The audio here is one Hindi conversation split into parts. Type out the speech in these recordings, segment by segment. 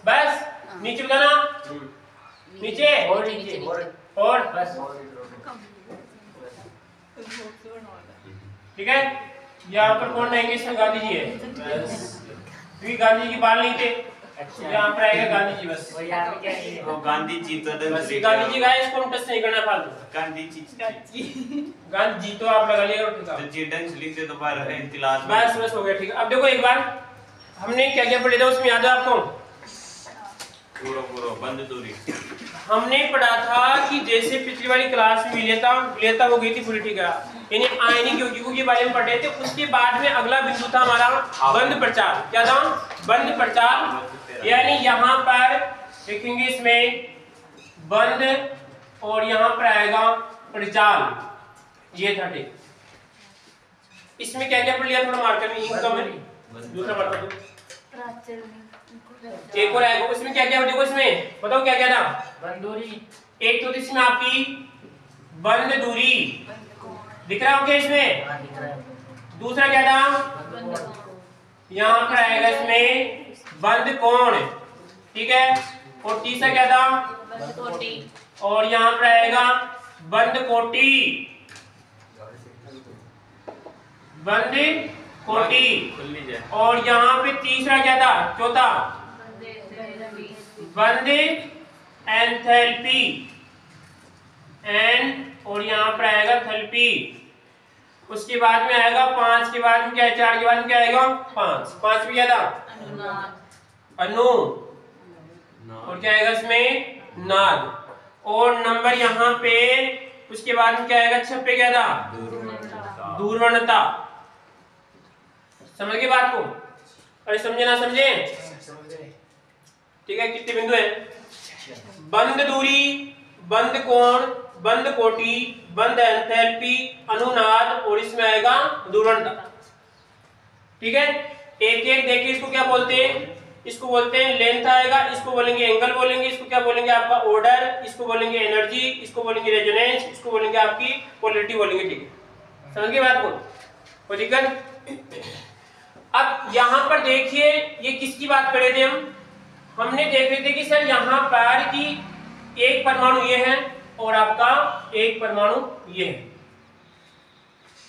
बस नीचे बताना, नीचे और नीचे और बस। ठीक है। यहाँ पर कौन रहेंगे? इसमें गांधी जी है, क्योंकि गांधी जी के बाल नहीं थे। यहाँ पर आएगा गांधी जी बस। और यहाँ पे क्या है? वो गांधी जी तो गांधी जी का है, इसको टच नहीं करना फालतू। गांधी जी गांधी जी तो आप लगा लिएगा उठेगा। तो चेटन लिख दे तो बार इंतिलाज बस बस हो गया, ठीक है। अब देखो एक बार हमने क्या क्या पढ़ा था, उसमें याद है आपको? पूरा बंद दूरी हमने पढ़ा था कि जैसे पिछली वाली क्लास में विलेयता हो गई थी पूरी, ठीक है, यानी आयनिक यौगिकों के बारे में पढ़े थे। उसके बाद में अगला बिंदु था हमारा बंद प्रचार। क्या था? बंद प्रचार। यानी यहाँ पर देखेंगे इसमें बंद और यहाँ पर आएगा प्रचार, ये था, ठीक। इसमें क्या क्या पढ़ लिया? थोड़ा मार्कर में दूसरा मार्कर दो। एक और आएगा, उसमें क्या क्या देखो, इसमें बताओ क्या क्या था? बंदूरी। एक तो इसमें आपकी बंद दूरी दिख रहा हो क्या इसमें? हाँ, दिख रहा है। दूसरा क्या था? यहाँ पर आएगा इसमें बंद कोण, ठीक है। और तीसरा क्या था? और यहाँ पर आएगा बंद कोटि, बंद कोटि। और यहाँ पे तीसरा क्या था? चौथा बंद एंथैल्पी, और यहाँ पर आएगा थैल्पी। उसके बाद में आएगा 5 के बाद में क्या है? 4 के बाद में क्या आएगा? 5 भी क्या था? अनु। और क्या आएगा इसमें? नाद। और नंबर यहाँ पे उसके बाद में क्या आएगा? 6 पे क्या था? दूरवनता। समझ गए बात को? अरे समझे ना समझे? ठीक है। कितने बिंदु हैं? बंद दूरी, बंद कोण, बंद कोटि, बंद एंथैल्पी, अनुनाद, और इसमें आएगा दूरवनता। ठीक है। एक एक देखिए, इसको क्या बोलते हैं? इसको बोलते हैं लेंथ आएगा, इसको बोलेंगे एंगल बोलेंगे, इसको क्या बोलेंगे? आपका ऑर्डर, इसको बोलेंगे एनर्जी, इसको बोलेंगे रेजोनेंस, इसको बोलेंगे आपकी पोलैरिटी बोलेंगे। ठीक है, समझ गए बात को? कोई दिक्कत? अब यहाँ पर देखिए, ये किसकी बात कर रहे थे हमने देख रहे थे कि सर यहाँ पर कि एक परमाणु ये है और आपका एक परमाणु ये है,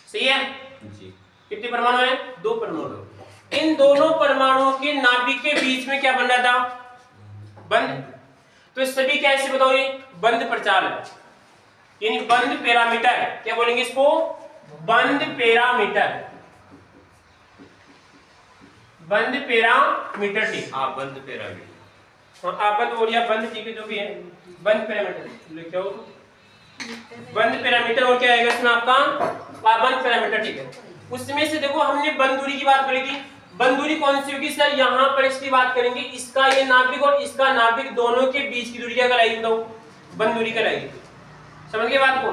सही है जी। कितने परमाणु हैं? 2 परमाणु। इन दोनों परमाणुओं के नाभिक के बीच में क्या बन रहा था? बंद। तो सभी क्या ऐसे बताओ, ये बंद प्रचाल है, यानी बंद पैरामीटर। क्या बोलेंगे इसको? बंद पैरामीटर, बंद पैरामीटर। ठीक, हाँ, बंद पैरामीटर। आपद और या बंद, ठीक है, जो भी है बंद पैरामीटर लिखो। बंद पैरामीटर और क्या आएगा इसमें आपका? बंद पैरामीटर। ठीक है। उसमें से देखो हमने बंद दूरी की बात करी थी। बंद दूरी कौन सी होगी सर? यहाँ पर इसकी बात करेंगे, इसका ये नाभिक और इसका नाभिक दोनों के बीच की दूरी क्या कहलाएगी? बताओ, बंद दूरी कहलाएगी। समझ गए बात को?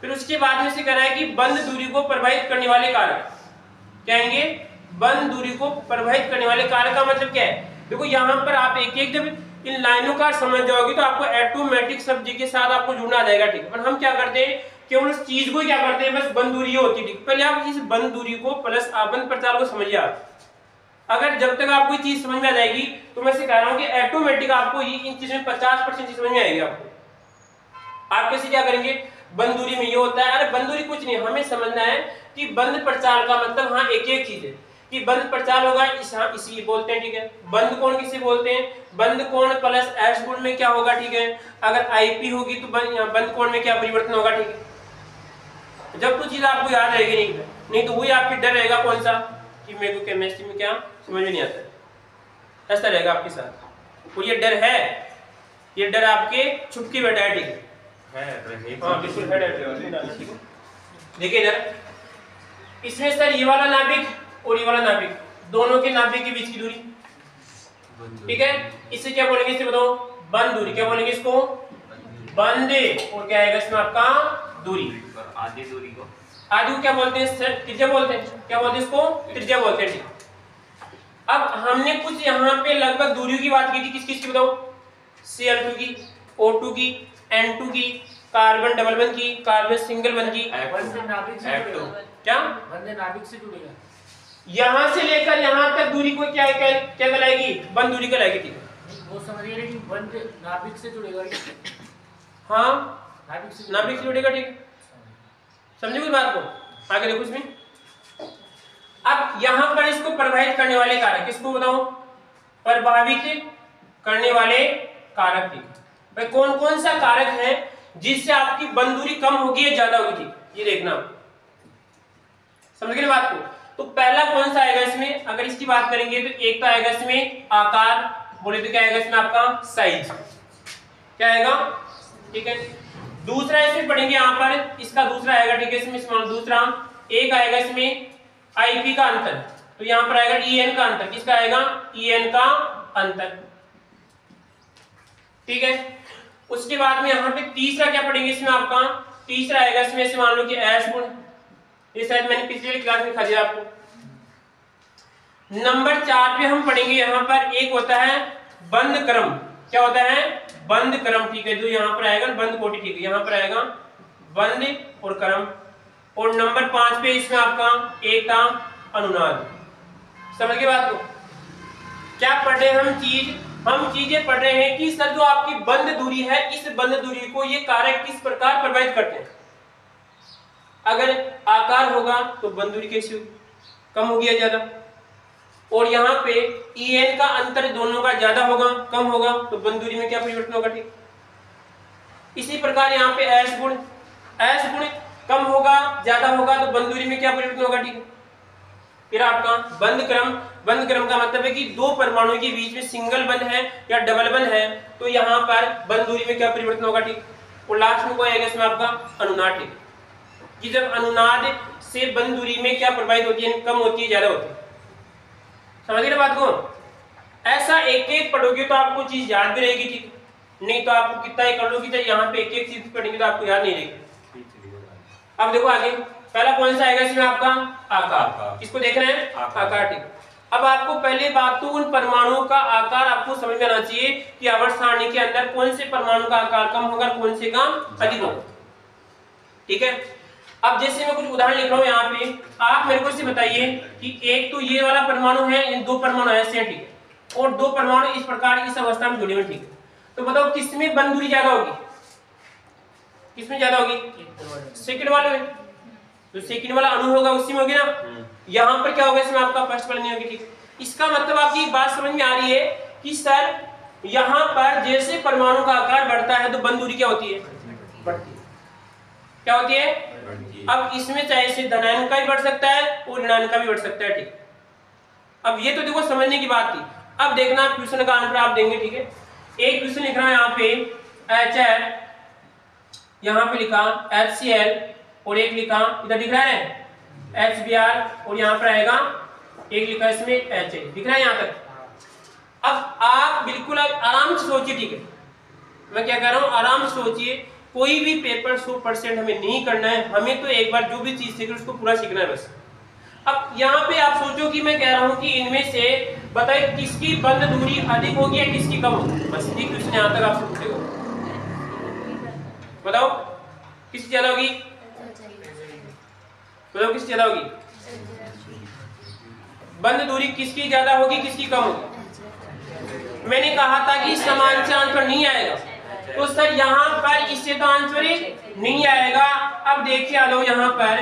फिर उसके बाद में से कह रहा है कि बंद दूरी को प्रभावित करने वाले कारक क्या आएंगे? बंद दूरी को प्रभावित करने वाले कारक का मतलब क्या है? देखो यहाँ पर आप एक एक जब इन लाइनों का समझ जाओगे तो आपको ऑटोमेटिक सब्जी के साथ आपको जुड़ना आ जाएगा। ठीक है, पर हम क्या करते हैं, केवल उस चीज को क्या करते हैं, बस बंद दूरी होती है। ठीक, पहले आप इस बंद दूरी को प्लस आबंध प्रचार को समझिए। अगर जब तक आपको चीज समझ में आ जाएगी तो मैं से कह रहा हूँ कि ऑटोमेटिक आपको ये इन चीजों में 50% चीज समझ में आएगी। आपको आप कैसे क्या करेंगे? बंद दूरी में ये होता है, अरे बंद दूरी कुछ नहीं, हमें समझना है कि बंद प्रचार का मतलब, हाँ एक एक चीज है कि बंद प्रचार होगा इसी बोलते हैं। ठीक है, बंद कोण किसे बोलते हैं? बंद कोण प्लस एस गुण में क्या होगा? ठीक है, अगर आईपी होगी तो बंद कोण में क्या परिवर्तन होगा? ठीक है, जब तो चीज आपको याद रहेगी, नहीं तो वही आपके डर रहेगा कौन सा, कि मेरे को केमिस्ट्री में क्या समझ में नहीं आता, ऐसा रहेगा आपके साथ। और ये डर है, ये डर आपके छुपके बैठा है। ठीक है, हाँ बिल्कुल है। देखिए इधर, इसमें सर ये वाला नाभिक और ये वाला नाभिक, दोनों के नाभिक के बीच की दूरी, ठीक है, इसे क्या बोलेंगे? इसे बताओ, बंद दूरी। क्या बोलेंगे इसको? बंद। और क्या आएगा इसमें आपका? दूरी। आधी दूरी को आधी को क्या बोलते हैं सर? त्रिज्या बोलते हैं। क्या बोलते हैं इसको? त्रिज्या बोलते हैं। ठीक, अब हमने कुछ यहाँ पे लगभग दूरियों की बात की थी। किस किस की बताओ? Cl2 की, O2 की, N2 की, कार्बन डबल बंध की, कार्बन सिंगल बंध की। नाभिक से F2 जुड़ेगा। क्या? बंदे नाभिक से जुड़ेगा। यहां से लेकर यहां तक दूरी को क्या कहलाएगी? बंद दूरी कहलाएगी। ठीक है, वो समझ गए लेकिन बंद नाभिक से जुड़ेगा। हाँ नाभिक से जुड़ेगा। ठीक है, समझे कुछ बात को? आगे देखो इसमें। अब यहां पर इसको प्रभावित करने वाले कारक, किसको बताऊं? प्रभावित करने वाले कारक। ठीक है भाई, कौन कौन सा कारक है जिससे आपकी बंद दूरी कम होगी या ज्यादा होगी? ठीक, ये देखना, समझ गए बात को? तो पहला कौन सा आएगा इसमें? अगर इसकी बात करेंगे तो एक तो आएगा इसमें आकार, बोले तो क्या आएगा इसमें आपका? साइज। क्या आएगा? ठीक है, दूसरा इसमें पढ़ेंगे यहां पर, इसका दूसरा आएगा। ठीक है, इसमें दूसरा एक आएगा इसमें आईपी का अंतर, तो यहां पर आएगा ईएन का अंतर। किसका आएगा? ईएन का अंतर। ठीक है, उसके बाद में यहां पे तीसरा क्या पढ़ेंगे इसमें आपका? तीसरा आएगा इसमें से मान लो कि एस गुण, ये शायद मैंने पिछले क्लास में दिखा दिया आपको। नंबर 4 पे हम पढ़ेंगे यहां पर एक होता है बंद क्रम। क्या होता है? बंद क्रम। ठीक है, जो यहां पर आएगा बंद कोटि। ठीक है, यहां पर आएगा बंद और क्रम। और नंबर 5 पे इसमें आपका एक था अनुनाद। समझ गए बात को? क्या पढ़ रहे हम चीजें पढ़ रहे हैं कि सर जो आपकी बंद दूरी है, इस बंद दूरी को ये कारक किस प्रकार प्रभावित करते हैं। अगर आकार होगा तो बंद दूरी कैसी होगी? कम होगी या ज्यादा? और यहाँ पे ईएन का अंतर दोनों का ज्यादा होगा कम होगा, तो बंद दूरी में क्या परिवर्तन होगा? ठीक, इसी प्रकार यहाँ पे एस गुण कम होगा ज्यादा होगा, तो बंद दूरी में क्या परिवर्तन होगा? ठीक है, फिर आपका बंद क्रम का मतलब है कि दो परमाणुओं के बीच में सिंगल बंद है या डबल बंद है, तो यहाँ पर बंद दूरी में क्या परिवर्तन होगा? ठीक, और लास्ट में कोई आएगा इसमें आपका अनुनाद। ठीक, कि जब अनुनाद से बंद दूरी में क्या प्रभावित होती है? कम होती है, ज्यादा होती है। समझ गए बात को? ऐसा एक एक पढ़ोगे तो आपको चीज याद भी रहेगी। ठीक, नहीं तो आपको कितना ही कर लोगे, यहाँ पे एक एक चीज पढ़ेंगे तो आपको याद नहीं रहेगी। अब देखो आगे, पहला कौन सा आएगा इसमें आपका? आकार। किसको देख रहे हैं? आकार। ठीक, अब आपको पहले बात तो उन परमाणुओं का आकार आपको समझ में आना चाहिए कि आवर्त सारणी के अंदर कौन से परमाणु का आकार कम होगा, कौन से का अधिक होगा। ठीक है, अब जैसे मैं कुछ उदाहरण लिख रहा हूं यहाँ पे, आप मेरे को इसे बताइए कि एक तो ये वाला परमाणु है, इन दो परमाणु ऐसे हैं। ठीक है, और दो परमाणु इस प्रकार इस अवस्था में जुड़े हुए। ठीक है, तो बताओ किसमें बंद दूरी ज्यादा होगी? किसमें ज्यादा होगी? सेकंड वाले में। तो सेकंड वाला अणु होगा उसी में होगी ना। यहाँ पर क्या होगा इसमें? आपका फर्स्ट वाला नहीं होगी। ठीक, इसका मतलब आपकी एक बात समझ में आ रही है कि सर यहाँ पर जैसे परमाणु का आकार बढ़ता है तो बंद दूरी क्या होती है? बढ़ती है। क्या होती है? अब इसमें चाहे से धनायन का भी बढ़ सकता है और ऋणायन का भी बढ़ सकता है। ठीक, अब ये तो देखो समझने की बात थी। अब देखना क्वेश्चन का आंसर आप देंगे। ठीक है, एक क्वेश्चन लिख रहा है यहाँ पे HF, यहाँ पे लिखा HCl और एक लिखा इधर दिख रहा है HBr और यहाँ पर आएगा एक लिखा इसमें HA। दिख रहा है यहाँ तक? अब आप बिल्कुल आराम से सोचिए। ठीक है, मैं क्या कह रहा हूँ, आराम से सोचिए। कोई भी पेपर 100% हमें नहीं करना है, हमें तो एक बार जो भी चीज सीखे उसको पूरा सीखना है बस। अब यहाँ पे आप सोचो कि मैं कह रहा हूँ कि इनमें से बताइए किसकी बंद दूरी अधिक होगी या किसकी कम होगी? बस ये क्वेश्चन यहाँ तक आपसे पूछेगा। बताओ किसकी ज्यादा होगी? बताओ किसकी ज्यादा होगी? बंद दूरी किसकी ज्यादा होगी, किसकी कम होगी? मैंने कहा था कि समान से आंसर नहीं आएगा, तो सर यहाँ पर इससे तो आंसर नहीं आएगा। अब देखिए आ लो यहाँ पर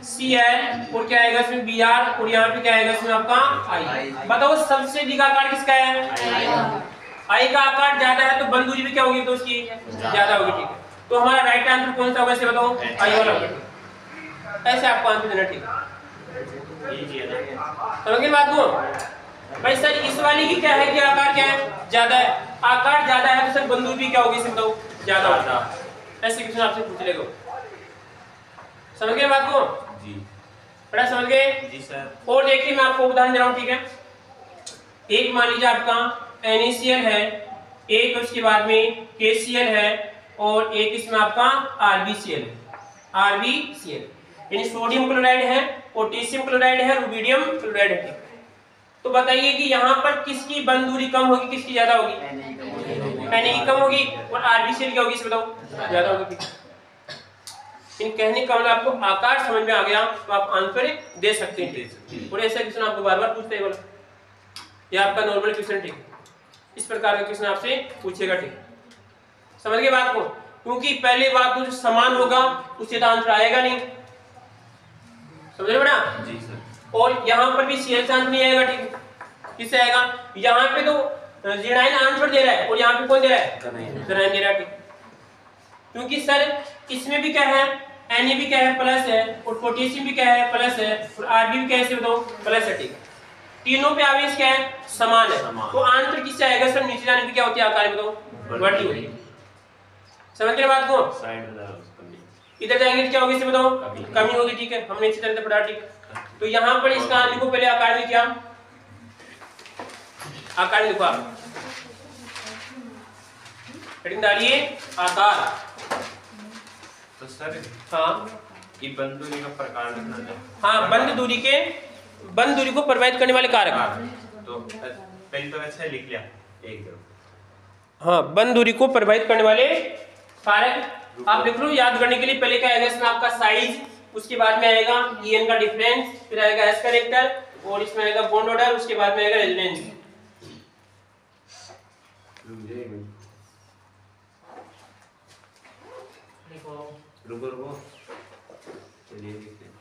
HCl और क्या आएगा इसमें Br और यहाँ पे क्या आएगा इसमें आपका I। बताओ सबसे अधिक आकार किसका है? I का आकार ज्यादा है तो बंद दूरी भी क्या होगी? तो उसकी ज्यादा होगी। ठीक है, तो हमारा राइट आंसर कौन सा होगा इसे बताओ? I वाला होगा। ऐसे आपको आंसर देना। ठीक है, समझ गए बात को? भाई सर इस वाली की क्या है कि आकार क्या है? ज्यादा है। आकार ज्यादा है तो सर बंद दूरी क्या होगी इसे बताओ? ज्यादा होगा। ऐसे क्वेश्चन आपसे पूछ लेगा। समझ गए बात को? जी, बड़ा समझ गए? जी सर। और देखिए मैं आपको उदाहरण दे रहा हूँ। ठीक है, एक मान लीजिए आपका NaCl है, एक उसके बाद में KCl है और एक इसमें आपका RbCl है। RbCl यानी सोडियम क्लोराइड है, पोटेशियम क्लोराइड है, रुबिडियम क्लोराइड है। तो बताइए कि यहाँ पर किसकी बंद दूरी कम होगी, किसकी ज्यादा होगी? Na की कम होगी और RbCl क्या होगी इसे बताओ? ज्यादा होगी। इन कहने का मतलब आपको आकार समझ में आ गया तो आप आंसर दे सकते हैं। और ऐसा क्वेश्चन आपको बार बार पूछते हैं बोला, ये आपका नॉर्मल क्वेश्चन ठीक है, इस प्रकार का क्वेश्चन आपसे पूछेगा ठीक है। समझ गए बात को? क्योंकि पहले बात तो जो समान होगा उससे तो आंसर आएगा नहीं, समझ रहे बेटा? जी सर। और यहाँ पर भी सीएल से आंसर नहीं आएगा ठीक है, किससे आएगा? यहाँ पे तो Z9 आंसर दे रहा है और यहाँ पे कौन दे रहा है? Z9 दे रहा है ठीक। क्योंकि सर इसमें भी क्या है, Na भी क्या है प्लस है, और पोटेशियम भी क्या है प्लस है, और Rb भी क्या है बताओ प्लस है ठीक है। तीनों पे आवेश क्या है? समान है। तो आंसर किससे आएगा सर? नीचे जाने पे क्या होती है आकार बताओ? बढ़ती होती है। समझ गए बात को? इधर जाएंगे तो क्या होगी इसे बताओ? कमी होगी ठीक है, हमने अच्छी तरह से पढ़ा ठीक है। तो यहाँ पर इसका लिखो पहले आकार में क्या आकार लिखो आप, हेडिंग डालिए आकार। तो सर हाँ ये बंद दूरी का प्रकार लिखना है। हाँ, बंद दूरी को प्रभावित करने वाले कारक। तो पहले तो अच्छा लिख लिया एक दो। हाँ, बंद दूरी को प्रभावित करने वाले कारक आप लिख लो। याद करने के लिए पहले क्या आएगा इसमें आपका साइज, उसके बाद में आएगा En का डिफरेंस, फिर आएगा S कैरेक्टर, और इसमें आएगा बॉन्ड ऑर्डर, उसके बाद में आएगा रेजोनेंस। रुको चलिए देखते हैं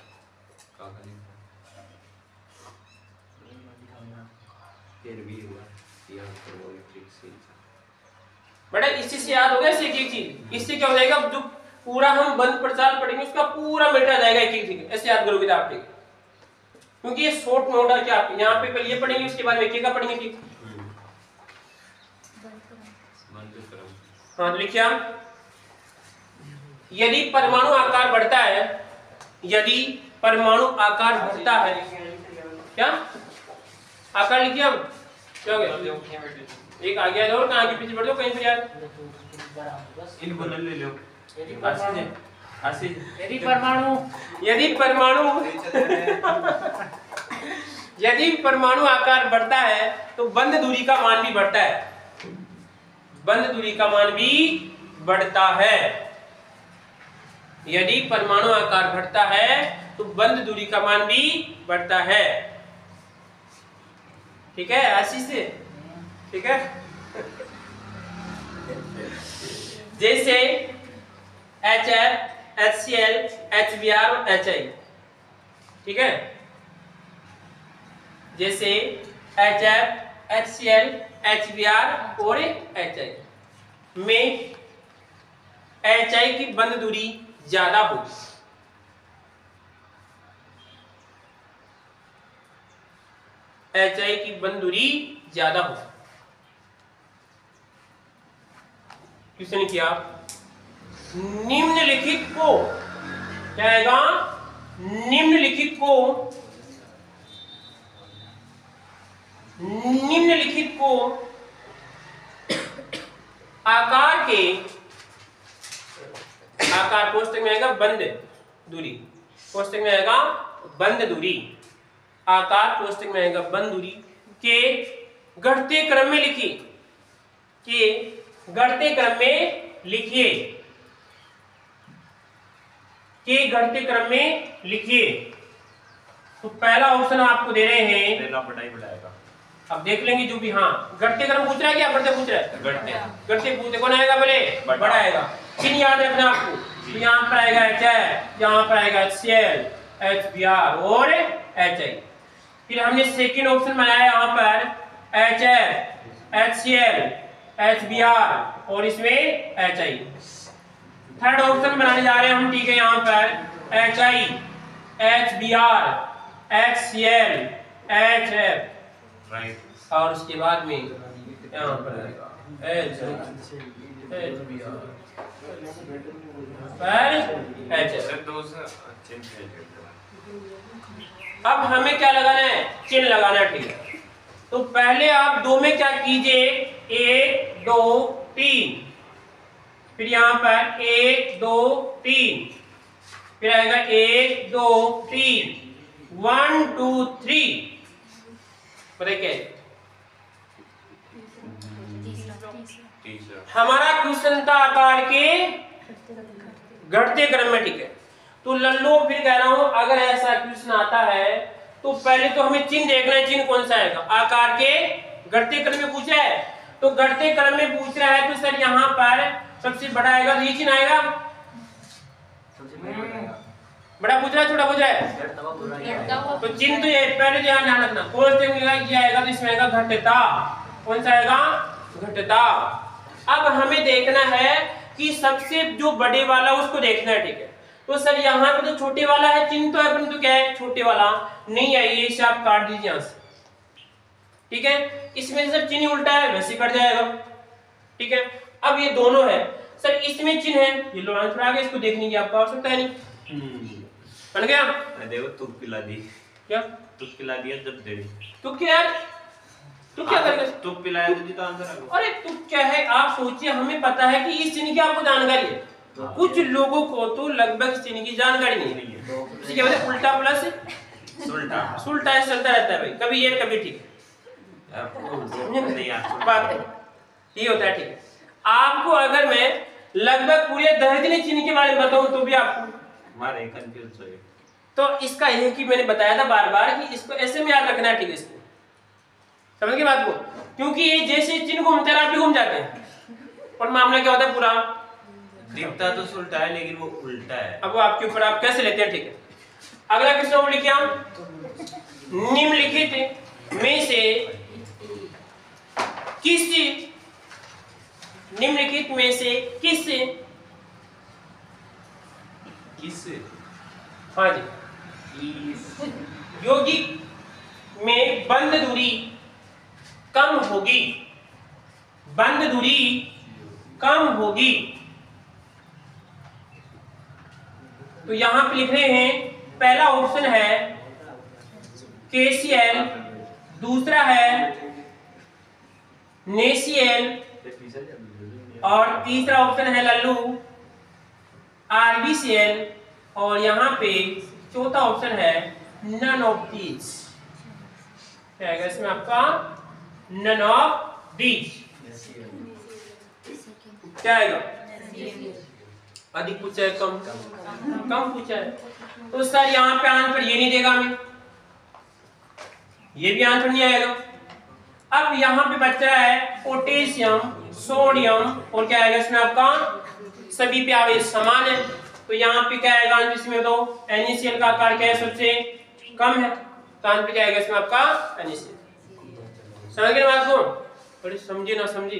फिर भी हुआ बेटा इसी से याद हो गया एक एक चीज। इससे क्या हो जाएगा, जो पूरा हम बंद प्रचार पढ़ेंगे उसका पूरा मिटा जाएगा एक एक चीज। ऐसे याद करोगे आप ठीक, क्योंकि ये शॉर्ट नोट है। क्या यहाँ पे पहले ये पढ़ेंगे उसके बाद में एक का पढ़ेंगे ठीक। हाँ लिखिए आप, यदि परमाणु आकार बढ़ता है, यदि परमाणु आकार बढ़ता है, क्या आकार लिखिए हम, क्या हो गया एक आ गया और कहाँ के पीछे बढ़ जाओ कहीं पर यार, इन बोल ले लो। यदि परमाणु आकार बढ़ता है तो बंद दूरी का मान भी बढ़ता है, बंद दूरी का मान भी बढ़ता है। यदि परमाणु आकार बढ़ता है तो बंद दूरी का मान भी बढ़ता है। ठीक है आशीष से, ठीक है। जैसे HF, HCl, HBr और HI, ठीक है। जैसे HF, HCl, HBr और HI में HI की बंद दूरी ज्यादा होगी, HI की बंद दूरी ज्यादा होगी। किसने किया? निम्नलिखित को क्या आएगा? निम्नलिखित को आकार के, आकार कोष्टक में आएगा बंद दूरी, कोष्टक में आएगा बंद दूरी, आकार कोष्टक में आएगा बंद दूरी के घटते क्रम में लिखिए, के घटते क्रम में लिखिए, के घटते क्रम में लिखिए। तो पहला ऑप्शन आपको दे रहे हैं, पहला बढ़ाई बढ़ाएगा। अब देख लेंगे जो भी। हाँ घटते क्रम पूछ रहा है क्या बढ़ते पूछ रहा है? घटते पूछते कौन आएगा पहले? बड़ा आएगा। चिन्ह याद रखना आपको, तो यहाँ पर आएगा HF, यहाँ पर आएगा HCl, HBr और HI। फिर हमने सेकंड ऑप्शन बनाया यहाँ पर HF, HCl, HBr और इसमें HI। थर्ड ऑप्शन बनाने जा रहे हैं हम, ठीक है, यहाँ पर HI, HBr, HCl, HF और उसके बाद में यहाँ पर आएगा अब हमें क्या लगाना है? चिन्ह लगाना है, ठीक है। तो पहले आप दो में क्या कीजिए, 1 2 3, फिर यहाँ पर 1 2 3, फिर आएगा 1 2 3, 1 2 3। बताइए क्या है? हमारा क्वेश्चन था आकार के घटते क्रम में, ठीक है। तो लल्लो फिर कह रहा हूं अगर ऐसा क्वेश्चन आता है तो पहले तो हमें चिन्ह देखना है, चिन्ह कौन सा आएगा। आकार के घटते क्रम में पूछा है तो घटते क्रम में पूछ रहा है तो सर यहाँ पर सबसे बड़ा आएगा तो ये चिन्ह आएगा। बड़ा पूछ रहा है छोटा पूछ रहा है तो चिन्ह तो ये पहले ध्यान रखना कौन से ये आएगा तो इसमें आएगा घटता। कौन सा आएगा? घटता। अब हमें देखना है कि सबसे जो बड़े वाला उसको देखना है, ठीक है। तो सर यहाँ पे तो छोटे वाला है, चिन्ह तो है परंतु क्या है छोटे वाला नहीं है, ये इसे आप काट दीजिए यहाँ से, ठीक है। इसमें सर चिन्ह उल्टा है वैसे कट जाएगा, ठीक है। अब ये दोनों है सर, इसमें चिन्ह है ये लो आंसर आ गया, इसको देखने की आपको आवश्यकता है नहीं। बन गया? देखो तुक पिला दी। क्या तुक पिला दिया जब दे तू क्या यार तू क्या करेगा? तुक पिलाया तो जीता आंसर आ गया। अरे तू क्या है, आप सोचिए हमें पता है कि इस चिन्ह की आपको जानकारी है, कुछ लोगों को तो लगभग इस चिन्ह की जानकारी नहीं है। इसी क्या बोलते उल्टा प्लस सुल्टा सुल्टा ऐसे चलता रहता है भाई, कभी ये कभी ठीक नहीं यार बात ये होता है, ठीक है। आपको अगर मैं लगभग पूरे दर्जन चिन्ह के बारे में बताऊं तो भी आपको मारे कंफ्यूज हो गए। तो इसका यह कि मैंने बताया था बार बार कि इसको ऐसे में याद रखना है, ठीक है। इसको समझ गए बात को, क्योंकि ये जैसे चिन्ह घूमते हैं आप भी घूम जाते हैं और मामला क्या होता है पूरा दिखता तो सुल्टा है लेकिन वो उल्टा है। अब वो आपके ऊपर आप कैसे लेते हैं, ठीक है। अगला क्वेश्चन लिखिए हम निम्नलिखित में से निम्नलिखित में से किस हाँ जी यौगिक में बंद दूरी कम होगी, बंद दूरी कम होगी। तो यहां पे लिख रहे हैं पहला ऑप्शन है KCl, दूसरा है NaCl और तीसरा ऑप्शन है लल्लू RbCl और यहाँ पे चौथा ऑप्शन है नन ऑफ दीज। क्या आएगा इसमें आपका? None of these. क्या आएगा? अधिक पूछा है कम पूछा है तो सर यहाँ पे आंसर ये नहीं देगा हमें, ये भी आंसर नहीं आएगा। अब यहाँ पे बच रहा है पोटेशियम, सोडियम और क्या आएगा इसमें आपका? सभी पे आवेश समान है तो यहाँ पे क्या आएगा आंसर इसमें? तो NaCl का आकार क्या है? सबसे कम है तो आंसर क्या आएगा इसमें आपका? NaCl। समझ गए बात को? थोड़ी समझे ना समझे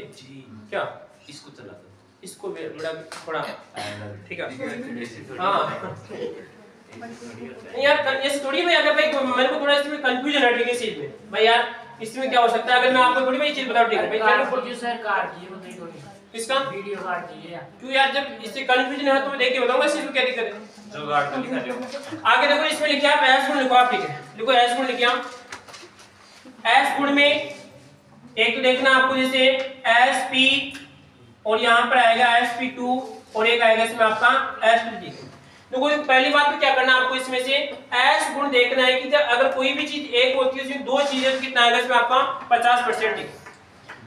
क्या? इसको चला दो, इसको बड़ा थोड़ा ठीक है। हाँ यार ऐसे थोड़ी मैं अगर भाई मेरे को थोड़ा इसमें कंफ्यूजन है, ठीक है। इस चीज में भाई यार इसमें क्या हो सकता है अगर मैं आपको थोड़ी भाई चीज बताऊं, ठीक है भाई? कार्ड प्रोड्यूसर कार्ड ये बताइए थोड़ी किसका वीडियो कार्ड चाहिए क्यों यार, जब इससे कंफ्यूजन है तो मैं देख के बताऊंगा इसमें क्या दिक्कत है। जो गार्ड को लिखा दो आगे देखो इसमें लिखा है एस गुण, लिखो आप, ठीक है। लिखो एस गुण लिखिए आप। एस गुण में एक तो देखना आपको जैसे Sp और यहाँ पर आएगा Sp2 और एक आएगा इसमें आपका Sp3। देखो पहली बात तो क्या करना आपको इसमें से एस गुण देखना है कि जब अगर कोई भी चीज एक होती है उसमें दो चीजें तो कितना आएगा इसमें आपका 50%।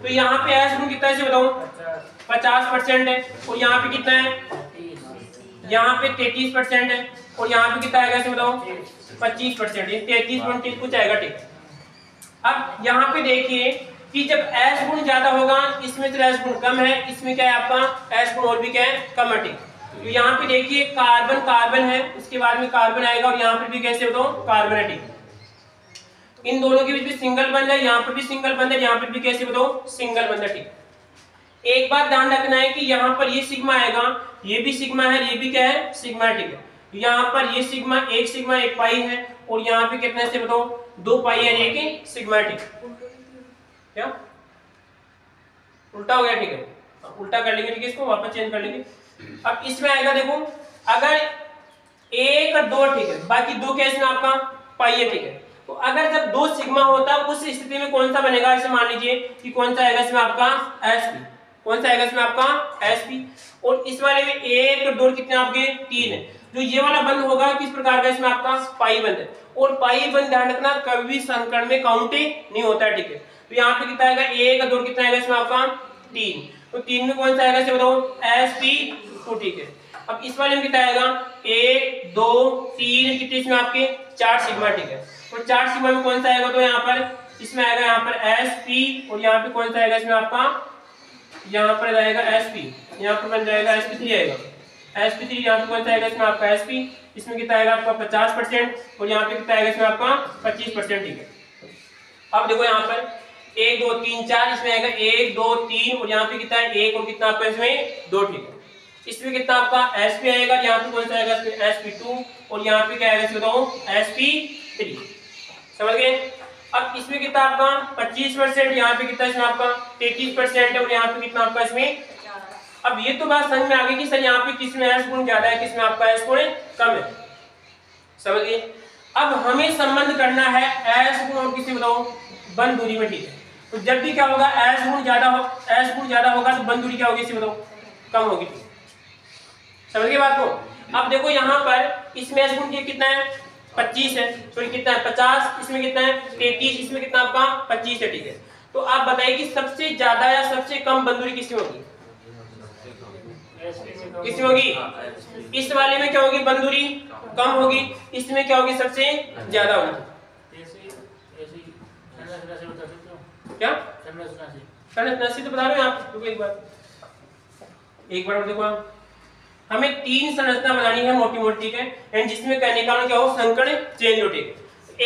तो यहाँ पे एस गुण कितना है इसे बताऊं? 50% है और यहाँ पे कितना है? यहाँ पे 33% है और यहाँ पे कितना आएगा इसे बताओ? 25%। ये 33.30 कुछ आएगा, ठीक। अब यहाँ पे देखिए कि जब एस गुण ज्यादा होगा इसमें तो एस गुण कम है, इसमें क्या है आपका? एस गुण और भी क्या है? कम है, ठीक। तो यहाँ पे देखिए कार्बन कार्बन है, उसके बाद में कार्बन आएगा और यहाँ पर भी कैसे बताओ? कार्बन है, ठीक। इन दोनों के बीच भी सिंगल बंद है, यहाँ पर भी सिंगल बंद है, यहाँ पर भी कैसे बताओ? सिंगल बंद है, ठीक। एक बात ध्यान रखना है कि यहाँ पर ये सिग्मा आएगा, ये भी सिग्मा है, ये भी क्या है? सिग्मा है, ठीक है। यहाँ पर ये सिग्मा एक पाई है और यहाँ पे कितने से बताओ? 2 पाई है, एक सिग्मा, ठीक। क्या उल्टा हो गया, ठीक है। उल्टा कर लेंगे, ठीक है। इसको वापस चेंज कर लेंगे। अब इसमें आएगा देखो अगर 1 और 2, ठीक है, बाकी 2 क्या इसमें आपका? पाई है, ठीक है। तो अगर जब 2 सिग्मा होता है उस स्थिति में कौन सा बनेगा? इसे मान लीजिए कि कौन सा आएगा इसमें आपका? Sp। कौन सा आएगा इसमें आपका? Sp। और इस वाले में 1 और 2 कितने आपके? 3 है। जो ये वाला बंद होगा किस प्रकार का? इसमें आपका पाई बंद है और पाई बंद ध्यान रखना कभी भी संकरण में काउंट नहीं होता है, ठीक है। तो यहाँ पे कितना आएगा? 1 और 2 कितना आएगा इसमें आपका? 3। तो 3 में कौन सा आएगा इसे बताओ? Sp2, ठीक है। अब इस वाले में कितना आएगा 1 2 3 कितने इसमें आपके 4 सिग्मा, ठीक है। तो 4 सिग्मा में कौन सा आएगा, तो यहाँ पर इसमें आएगा यहाँ पर sp, और यहाँ पे कौन सा आएगा इसमें आपका, यहाँ पर आएगा sp, यहाँ पर बन जाएगा sp3 आएगा, sp3 यहाँ पे कौन सा आएगा इसमें आपका sp, इसमें कितना आएगा आपका 50%, और यहाँ पे कितना आएगा इसमें आपका 25%, ठीक है। अब देखो यहाँ पर 1 2 3 4, इसमें आएगा 1 2 3, और यहाँ पे कितना है 1, और कितना आपका इसमें 2, ठीक है। इसमें कितना आपका sp आएगा, यहाँ पे कौन सा आएगा इसमें sp2, और यहाँ पे क्या आएगा इसमें बताओ sp3, समझ गए। अब इसमें कितना आपका 25%, यहाँ पे कितना इसमें आपका 33% है, और यहाँ पे कितना आपका इसमें। अब ये तो बात समझ में आ गई कि सर यहाँ पे किसमें s गुण ज्यादा है, किसमें आपका s गुण कम है, समझ गए। अब हमें संबंध करना है s गुण और किसी बताओ बंद दूरी में, ठीक है। तो जब भी क्या होगा s गुण ज्यादा होगा तो बंद दूरी क्या होगी इसे बताओ कम होगी, समझ गए बात को। अब देखो यहाँ पर इसमें s गुण कितना है 25 है, तो कितना है 50, इसमें कितना है 33, इसमें कितना आपका 25 है, ठीक है। तो आप बताइए कि सबसे ज्यादा या सबसे कम बंद दूरी किसमें होगी, किसमें होगी, इस वाले में क्या होगी बंद दूरी कम होगी, इसमें क्या होगी सबसे ज्यादा होगी। क्या संरचना से तो बता रहे हैं आप, एक बार देखो आप, हमें 3 संरचना बनानी है मोटी मोटी, ठीक है, एंड जिसमें कहने का क्या हो संकर्ण चेंज हो, ठीक है।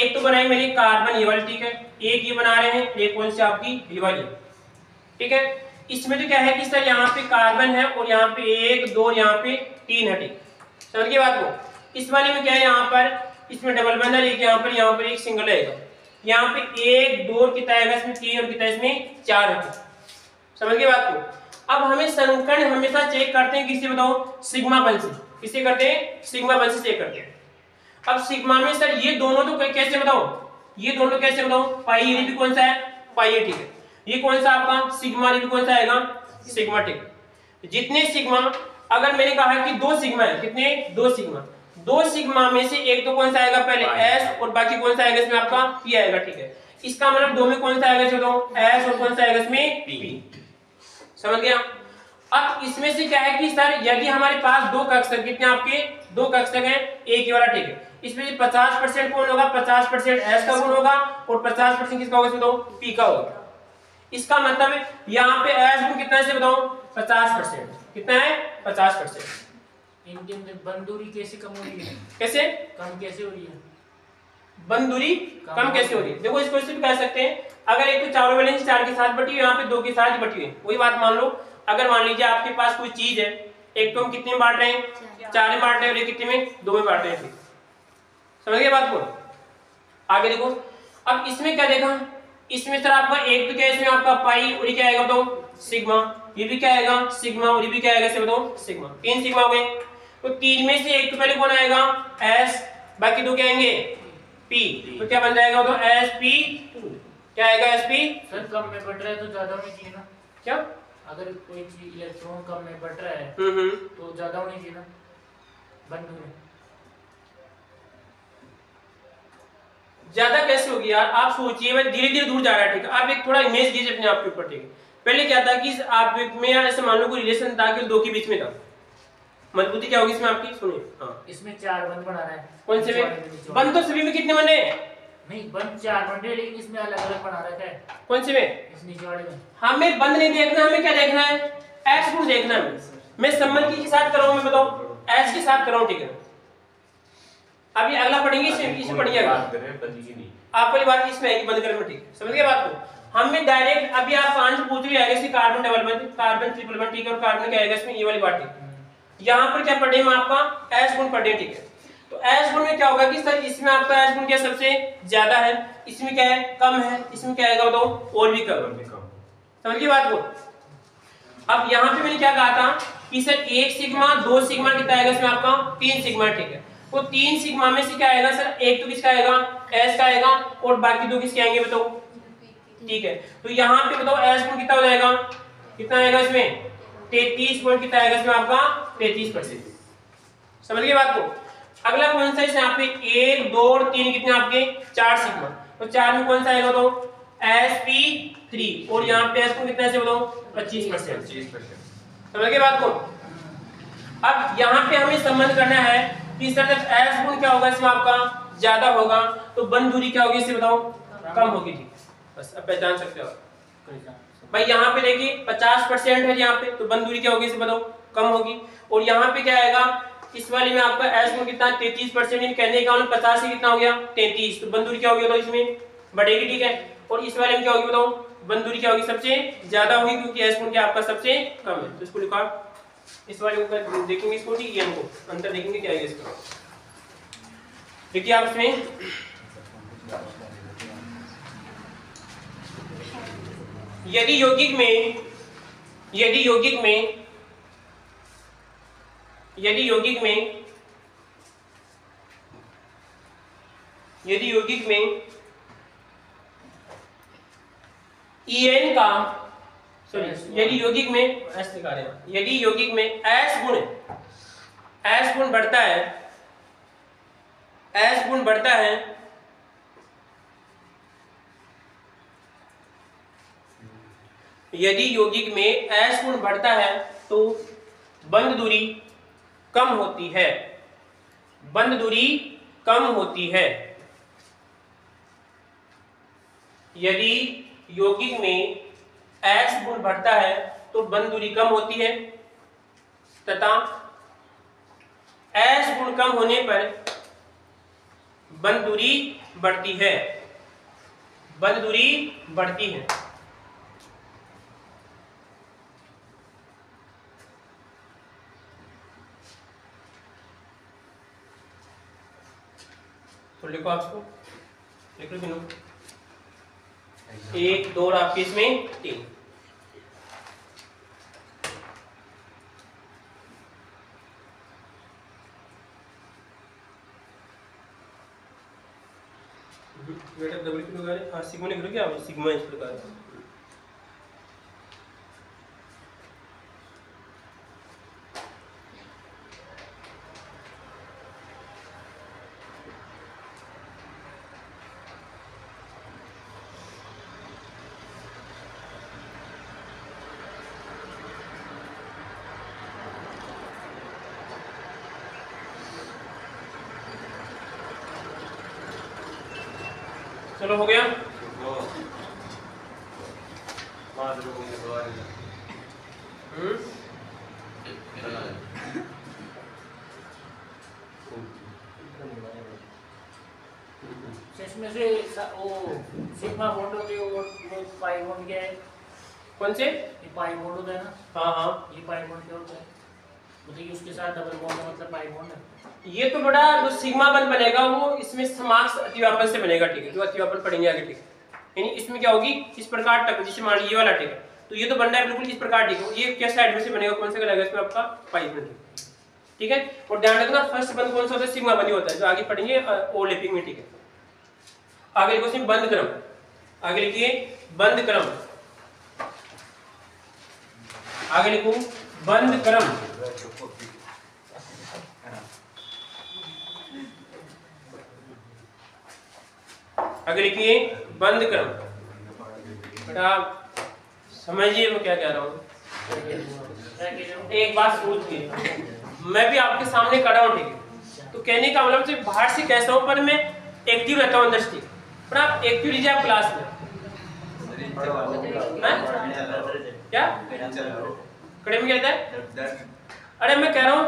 एक तो बनाई मैंने कार्बन ये वाली, ठीक है, एक ये बना रहे हैं, एक कौन सी आपकी ये वाली, ठीक है। इसमें तो क्या है कि सर यहाँ पे कार्बन है, और यहाँ पे 1 2 यहाँ पे 3 है, ठीक, समझ गए बात को। इस वाले में क्या है, यहाँ पर इसमें डबल बंद है, यहाँ पर एक सिंगल रहेगा, यहाँ पे 1 2 कितना आएगा इसमें 3, और कितना इसमें 4 है, समझ गए बात को। अब हमें संकर्ण हमेशा चेक करते हैं किससे बताओ सिग्मा बल से, किससे करते हैं सिग्मा बल से चेक करते हैं। अब सिग्मा में सर ये दोनों तो कैसे बताओ, ये दोनों कैसे बताओ, पाई ये भी कौन सा है पाई है, ठीक है। ये कौन सा आपका सिग्मा, ये भी कौन सा आएगा सिग्मा, ठीक। जितने सिग्मा, अगर मैंने कहा कि 2 सिग्मा है, कितने 2 सिग्मा में से एक तो कौन सा आएगा पहले s, और बाकी कौन सा आएगा इसमें आपका p आएगा, ठीक है। इसका मतलब 2 में कौन सा आएगा बताओ s, और कौन सा आएगा इसमें p, समझ गया। अब इसमें से क्या है कि सर यदि हमारे पास 2 कक्षक, कितने आपके 2 कक्षक हैं, एक ही वाला, ठीक है। इसमें से 50% कौन होगा, 50% s का गुण होगा, और 50% किसका होगा बताओ p का होगा। इसका मतलब यहाँ पे s गुण कितना है बताओ 50%, कितना है 50%। इनके बंद दूरी कैसे कम हो रही है, कैसे कम कैसे हो रही है, बंद दूरी कम कैसे हो रही है। देखो इसको इसे भी कह सकते हैं, अगर एक तो चारों वैलेंस 4 के साथ बटी हुई, यहाँ पे 2 के साथ बटी हुई, वही बात मान लो। अगर मान लीजिए आपके पास कोई चीज है, एक तो हम कितने में बांट रहे हैं 4 में बांट रहे हैं, और एक कितने में 2 में बांट रहे हैं, समझ गए बात को। आगे देखो, अब इसमें क्या देखा, इसमें सर आपका एक तो क्या है इसमें आपका पाई, और ये क्या आएगा तो सिग्मा, ये भी क्या आएगा सिग्मा, और ये भी क्या आएगा इसे बताओ सिग्मा, 3 सिग्मा हो गए। तो 3 में से एक तो पहले कौन आएगा s, बाकी 2 क्या आएंगे p, तो क्या बन जाएगा तो sp2, क्या आएगा sp। सर कम में बढ़ रहा है तो ज्यादा होनी चाहिए ना, क्या अगर कोई चीज इलेक्ट्रॉन कम में बढ़ रहा है तो ज्यादा होनी चाहिए ना बंद दूरी। ज्यादा कैसे होगी यार, आप सोचिए भाई धीरे धीरे दूर जा रहा है, ठीक है। आप एक थोड़ा इमेज कीजिए अपने आप के ऊपर, ठीक है। पहले क्या था कि आप में ऐसे मान लो कोई रिलेशन था कि 2 के बीच में था, मजबूती क्या होगी इसमें आपकी, सुनिए। हाँ इसमें 4 बंद बना रहा है, कौन से में बंद, तो सभी में कितने बने नहीं बंद 4 बन रहे, लेकिन इसमें अलग अलग बना रहा है, कौन से में, इस नीचे वाले में। हमें बंद नहीं देखना, हमें क्या देखना है s गुण देखना है। मैं संबंध के साथ कर रहा हूं, मैं बताओ s के साथ कर रहा हूं, ठीक है। अभी अगला पढ़ेंगे, इसे पढ़िए आप वाली बात इसमें है कि बंद करने में, ठीक समझ गए बात को। हमें डायरेक्ट अभी आप आंसर पूछ रहे हैं कार्बन डबल बंद, कार्बन ट्रिपल बंद, ठीक है, और कार्बन क्या आएगा इसमें ये वाली बात, ठीक। यहाँ पर क्या पढ़े हम आपका s गुण पढ़े, ठीक है। तो s गुण में क्या होगा कि सर इसमें आपका s गुण क्या सबसे ज्यादा है, इसमें क्या है कम है, इसमें क्या आएगा तो और भी कम, समझ गए बात को। अब यहाँ पे मैंने क्या कहा था कि सर 1 सिग्मा 2 सिग्मा कितना आएगा इसमें आपका 3 सिग्मा, ठीक है। तो 3 सिग्मा में से क्या आएगा सर, एक तो किसका आएगा s का आएगा, और बाकी 2 किसके आएंगे बताओ, ठीक है। तो यहाँ पे बताओ s गुण कितना हो जाएगा, कितना आएगा इसमें 33 पॉइंट, कितना आएगा इसमें आपका 33%, समझ गए बात को। अगला कौन सा है यहाँ पे 1 2 और 3 कितने आपके 4 सिग्मा, तो 4 में कौन सा आएगा तो sp3, और यहाँ पे s गुण कितना है बताओ 25%, समझ गए बात को। अब यहाँ पे हमें संबंध करना है कि इस तरफ S गुण क्या होगा इसमें आपका ज्यादा होगा, तो बंद दूरी क्या होगी इससे बताओ कम होगी। ठीक, बस अब पहचान सकते हो भाई। यहाँ पे देखिए 50% है यहाँ पे, तो बंद दूरी क्या होगी इसे बताओ कम होगी। और यहाँ पे क्या आएगा इस वाले में आपका S गुण कितना 33%, कहने का मतलब 50 से कितना हो गया 33, तो बंद दूरी क्या होगी बताओ इसमें बढ़ेगी। ठीक है, और इस वाले में क्या होगी बताओ बंद दूरी क्या होगी सबसे ज्यादा होगी, क्योंकि S गुण क्या आपका सबसे कम है। तो इसको लिखा इस वाले को देखेंगे, इसको ठीक है, हमको अंतर देखेंगे क्या आएगा इसका। देखिए आप इसमें यदि यौगिक में En का यदि यौगिक में S लिखा रहे हैं, यदि यौगिक में S गुण बढ़ता है यदि यौगिक में S गुण बढ़ता है तो बंद दूरी कम होती है, बंद दूरी कम होती है। यदि यौगिक में S गुण बढ़ता है तो बंद दूरी कम होती है, तथा S गुण कम होने पर बंद दूरी बढ़ती है, बंद दूरी बढ़ती है। तो लिखो आपको, लिख लो तीनों, 1 2 और आपके इसमें 3। बेटा डबल क्यों लगा रहे? हाँ सिग्मा लिख लो क्या आप, सिग्मा इस प्रकार है। चलो हो गया। इसमें से वो सिग्मा बॉन्ड होते हैं, वो पाई बॉन्ड क्या है? कौन से? ये पाई बॉन्ड होता है ना। हाँ, ये पाई बॉन्ड क्या होता है बताइए? उसके साथ डबल बॉन्ड है, मतलब पाई बॉन्ड है। ये तो बड़ा जो सिग्मा बंध बनेगा वो इसमें समाक्ष अतिव्यापन से बनेगा। ठीक है, जो अतिव्यापन पढ़ेंगे आगे। ठीक है, यानी इसमें क्या होगी इस प्रकार टक, जैसे मान लीजिए ये वाला। ठीक है, तो ये तो बन रहा है बिल्कुल इस प्रकार। ठीक है, ये किस साइड में से बनेगा, कौन सा कहलाएगा इसमें आपका पाई बंध। ठीक है, और ध्यान रखना फर्स्ट बंध कौन सा होता है, सिग्मा बंध होता है, जो आगे पढ़ेंगे ओवरलैपिंग में। ठीक है, आगे लिखो इसमें बंध क्रम, आगे लिखिए बंध क्रम, आगे लिखो बंध क्रम। आगे लिखिए बंद क्रम। बेटा समझिए मैं क्या कह रहा हूँ। एक बात सोचिए, मैं भी आपके सामने खड़ा हूँ। ठीक है, तो कहने का मतलब सिर्फ बाहर से कैसा हूँ पर मैं एक्टिव रहता हूँ अंदर से। पर आप एक्टिव लीजिए आप क्लास में। क्या खड़े में कहता है? अरे मैं कह रहा हूँ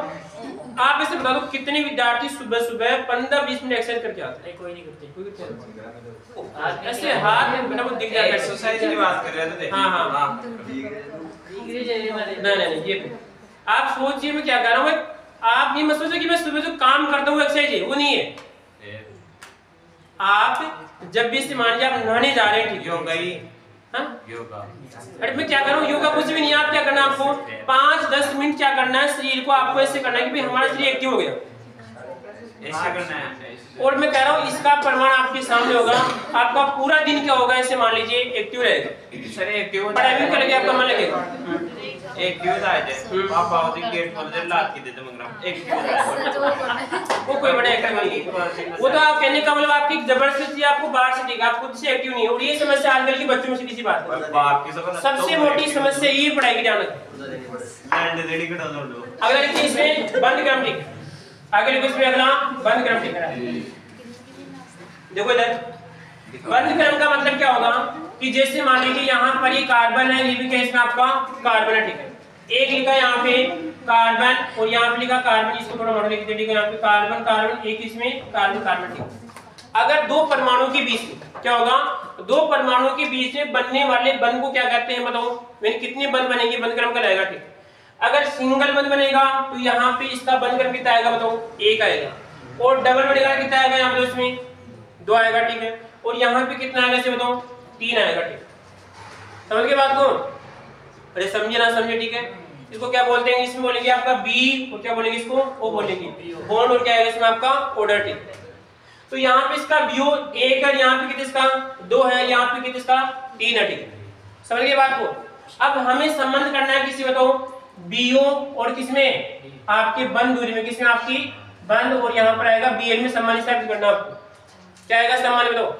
आप इसे बता दो कितने विद्यार्थी सुबह सुबह 15-20 मिनट एक्सरसाइज करके आते हैं? कोई नहीं करते। ऐसे हाथ में बिना वो दिख जाता है। एक्सरसाइज की बात कर रहे थे। हाँ। नहीं ये आप सोचिए मैं क्या कह रहा हूँ। आप ये मत सोचो कि मैं सुबह जो काम करता हूँ एक्सरसाइज है, वो नहीं है। आप जब भी मान लीजिए आप नहाने जा रहे हैं, ठीक है, योगा। अरे मैं क्या कर रहा हूँ, योगा कुछ भी नहीं। आप क्या करना है, आपको 5-10 मिनट क्या करना है, शरीर को आपको ऐसे करना है कि भाई हमारा शरीर एक्टिव हो गया, ऐसे करना है। और मैं कह रहा हूँ इसका प्रमाण आपके सामने होगा। आपका पूरा दिन क्या होगा, ऐसे मान लीजिए एक्टिव रहेगा, सर एक्टिव पढ़ाई में क्या लगेगा, आपका मन लगेगा। एक फ्यूज आए थे पापा होती गेट खोल दे लात की देते मगर एक फ्यूज आए वो कोई बड़ा एक्टर नहीं है। वो तो आप कहने का मतलब आपकी जबरदस्ती आपको बाहर से ठीक आप खुद से एक्टिव नहीं है। और ये समस्या आजकल के बच्चों में सीधी सी बात है। बाप की सब सबसे मोटी समस्या ये पढ़ाई की ध्यान रखें। एंड रेडी कटा दो अगला देखिए इसमें बंद क्रम ठीक। आगे देखो इसमें अगला बंद क्रम ठीक है। देखो इधर बंद क्रम का मतलब क्या होगा कि जैसे मान लीजिए यहाँ पर ये कार्बन है, ये भी क्या इसमें आपका कार्बन है, ठीक है। एक लिखा यहाँ पे कार्बन और यहाँ पे लिखा कार्बन, इसको थोड़ा मोटा लिख दीजिए, ठीक है। यहाँ पे कार्बन कार्बन, एक इसमें कार्बन कार्बन, ठीक है। अगर दो परमाणु के बीच में क्या होगा, दो परमाणु के बीच में बनने वाले बंध को क्या कहते हैं बताओ, यानी कितने बंध बनेंगे, बंध क्रम कहलाएगा, ठीक है। अगर सिंगल बंध बनेगा तो यहाँ पे इसका बंध क्रम कितना आएगा बताओ, एक आएगा। और डबल बनेगा कितना आएगा, यहाँ पे इसमें दो आएगा, ठीक है। और यहाँ पे कितना आएगा इसे बताओ, तीन आएगा, ठीक। समझ गए बात को? अरे समझे ना समझे, ठीक है। इसको क्या बोलते हैं, इसमें बोलेंगे आपका बी, और क्या बोलेंगे इसको, ओ बोलेंगे बॉन्ड, और क्या आएगा इसमें आपका ऑर्डर, ठीक। तो यहाँ पे इसका बीओ एक है, यहाँ पे कितने इसका दो है, यहाँ पे कितने इसका तीन है, ठीक। समझ गए बात को? अब हमें संबंध करना है किसी बताओ बीओ और किसमें, आपके बंद दूरी में, किसमें आपकी बंद, और यहाँ पर आएगा बीएल में संबंध स्थापित करना। आपको क्या आएगा संबंध बताओ,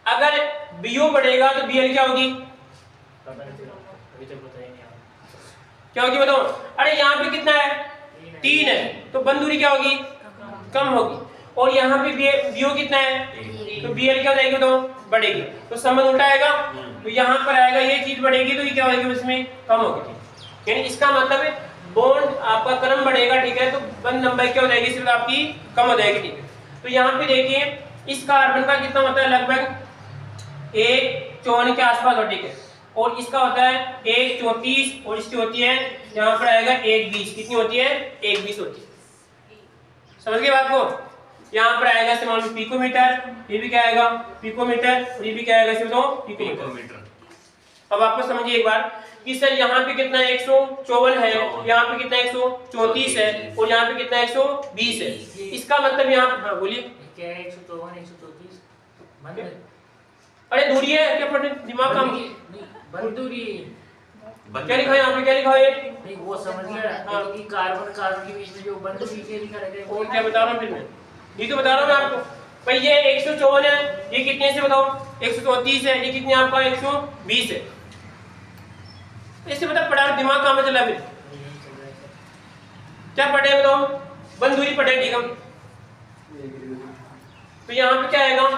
अगर बीओ बढ़ेगा तो बीएल क्या होगी, क्या होगी बताओ। अरे यहाँ पे कितना है, तीन है, तो बंद दूरी क्या होगी, कम होगी। और यहाँ पे बीओ कितना है, तो बीएल क्या हो जाएगी बताओ, बढ़ेगी। तो संबंध उल्टा आएगा, तो यहाँ पर आएगा ये चीज बढ़ेगी तो ये क्या होगी उसमें कम होगी, यानी इसका मतलब है बॉन्ड आपका क्रम बढ़ेगा, ठीक है, तो बंद नंबर क्या हो जाएगी, सिर्फ आपकी कम हो जाएगी, ठीक है। तो यहाँ पे देखिए इस कार्बन का कितना होता है, लगभग 1/54 के आसपास हो, ठीक है। और इसका होता है 1/34 और इसकी होती है यहाँ पर आएगा 1/20, कितनी होती है 1/20 होती है। समझ गए बात को? यहाँ पर आएगा इसे मान लो पिकोमीटर, ये भी क्या आएगा पिकोमीटर, और ये भी क्या आएगा इसे बताओ पिकोमीटर। अब आपको समझिए एक बार कि सर यहाँ पे कितना 154 है, यहाँ पे कितना 134 है, और यहाँ पे कितना 120 है। इसका मतलब यहाँ, हाँ बोलिए क्या है 154 134 बंद है? अरे दूरी है क्या, पढ़ने दिमाग काम बंद दूरी क्या लिखा है यहाँ पे, क्या लिखा है नहीं वो समझ गया। हाँ। कि कार्बन कार्बन के बीच में जो बंद दूरी के लिखा रहेगा, और क्या बता रहा हूँ फिर मैं, ये तो बता रहा हूँ मैं आपको भाई। ये 154 है, ये कितने से बताओ 134 है, ये कितने आपका 120 है। इससे बता पढ़ा दिमाग कहाँ में चला, फिर क्या पढ़े बताओ, बंद दूरी पढ़े, ठीक है। तो यहाँ पे क्या आएगा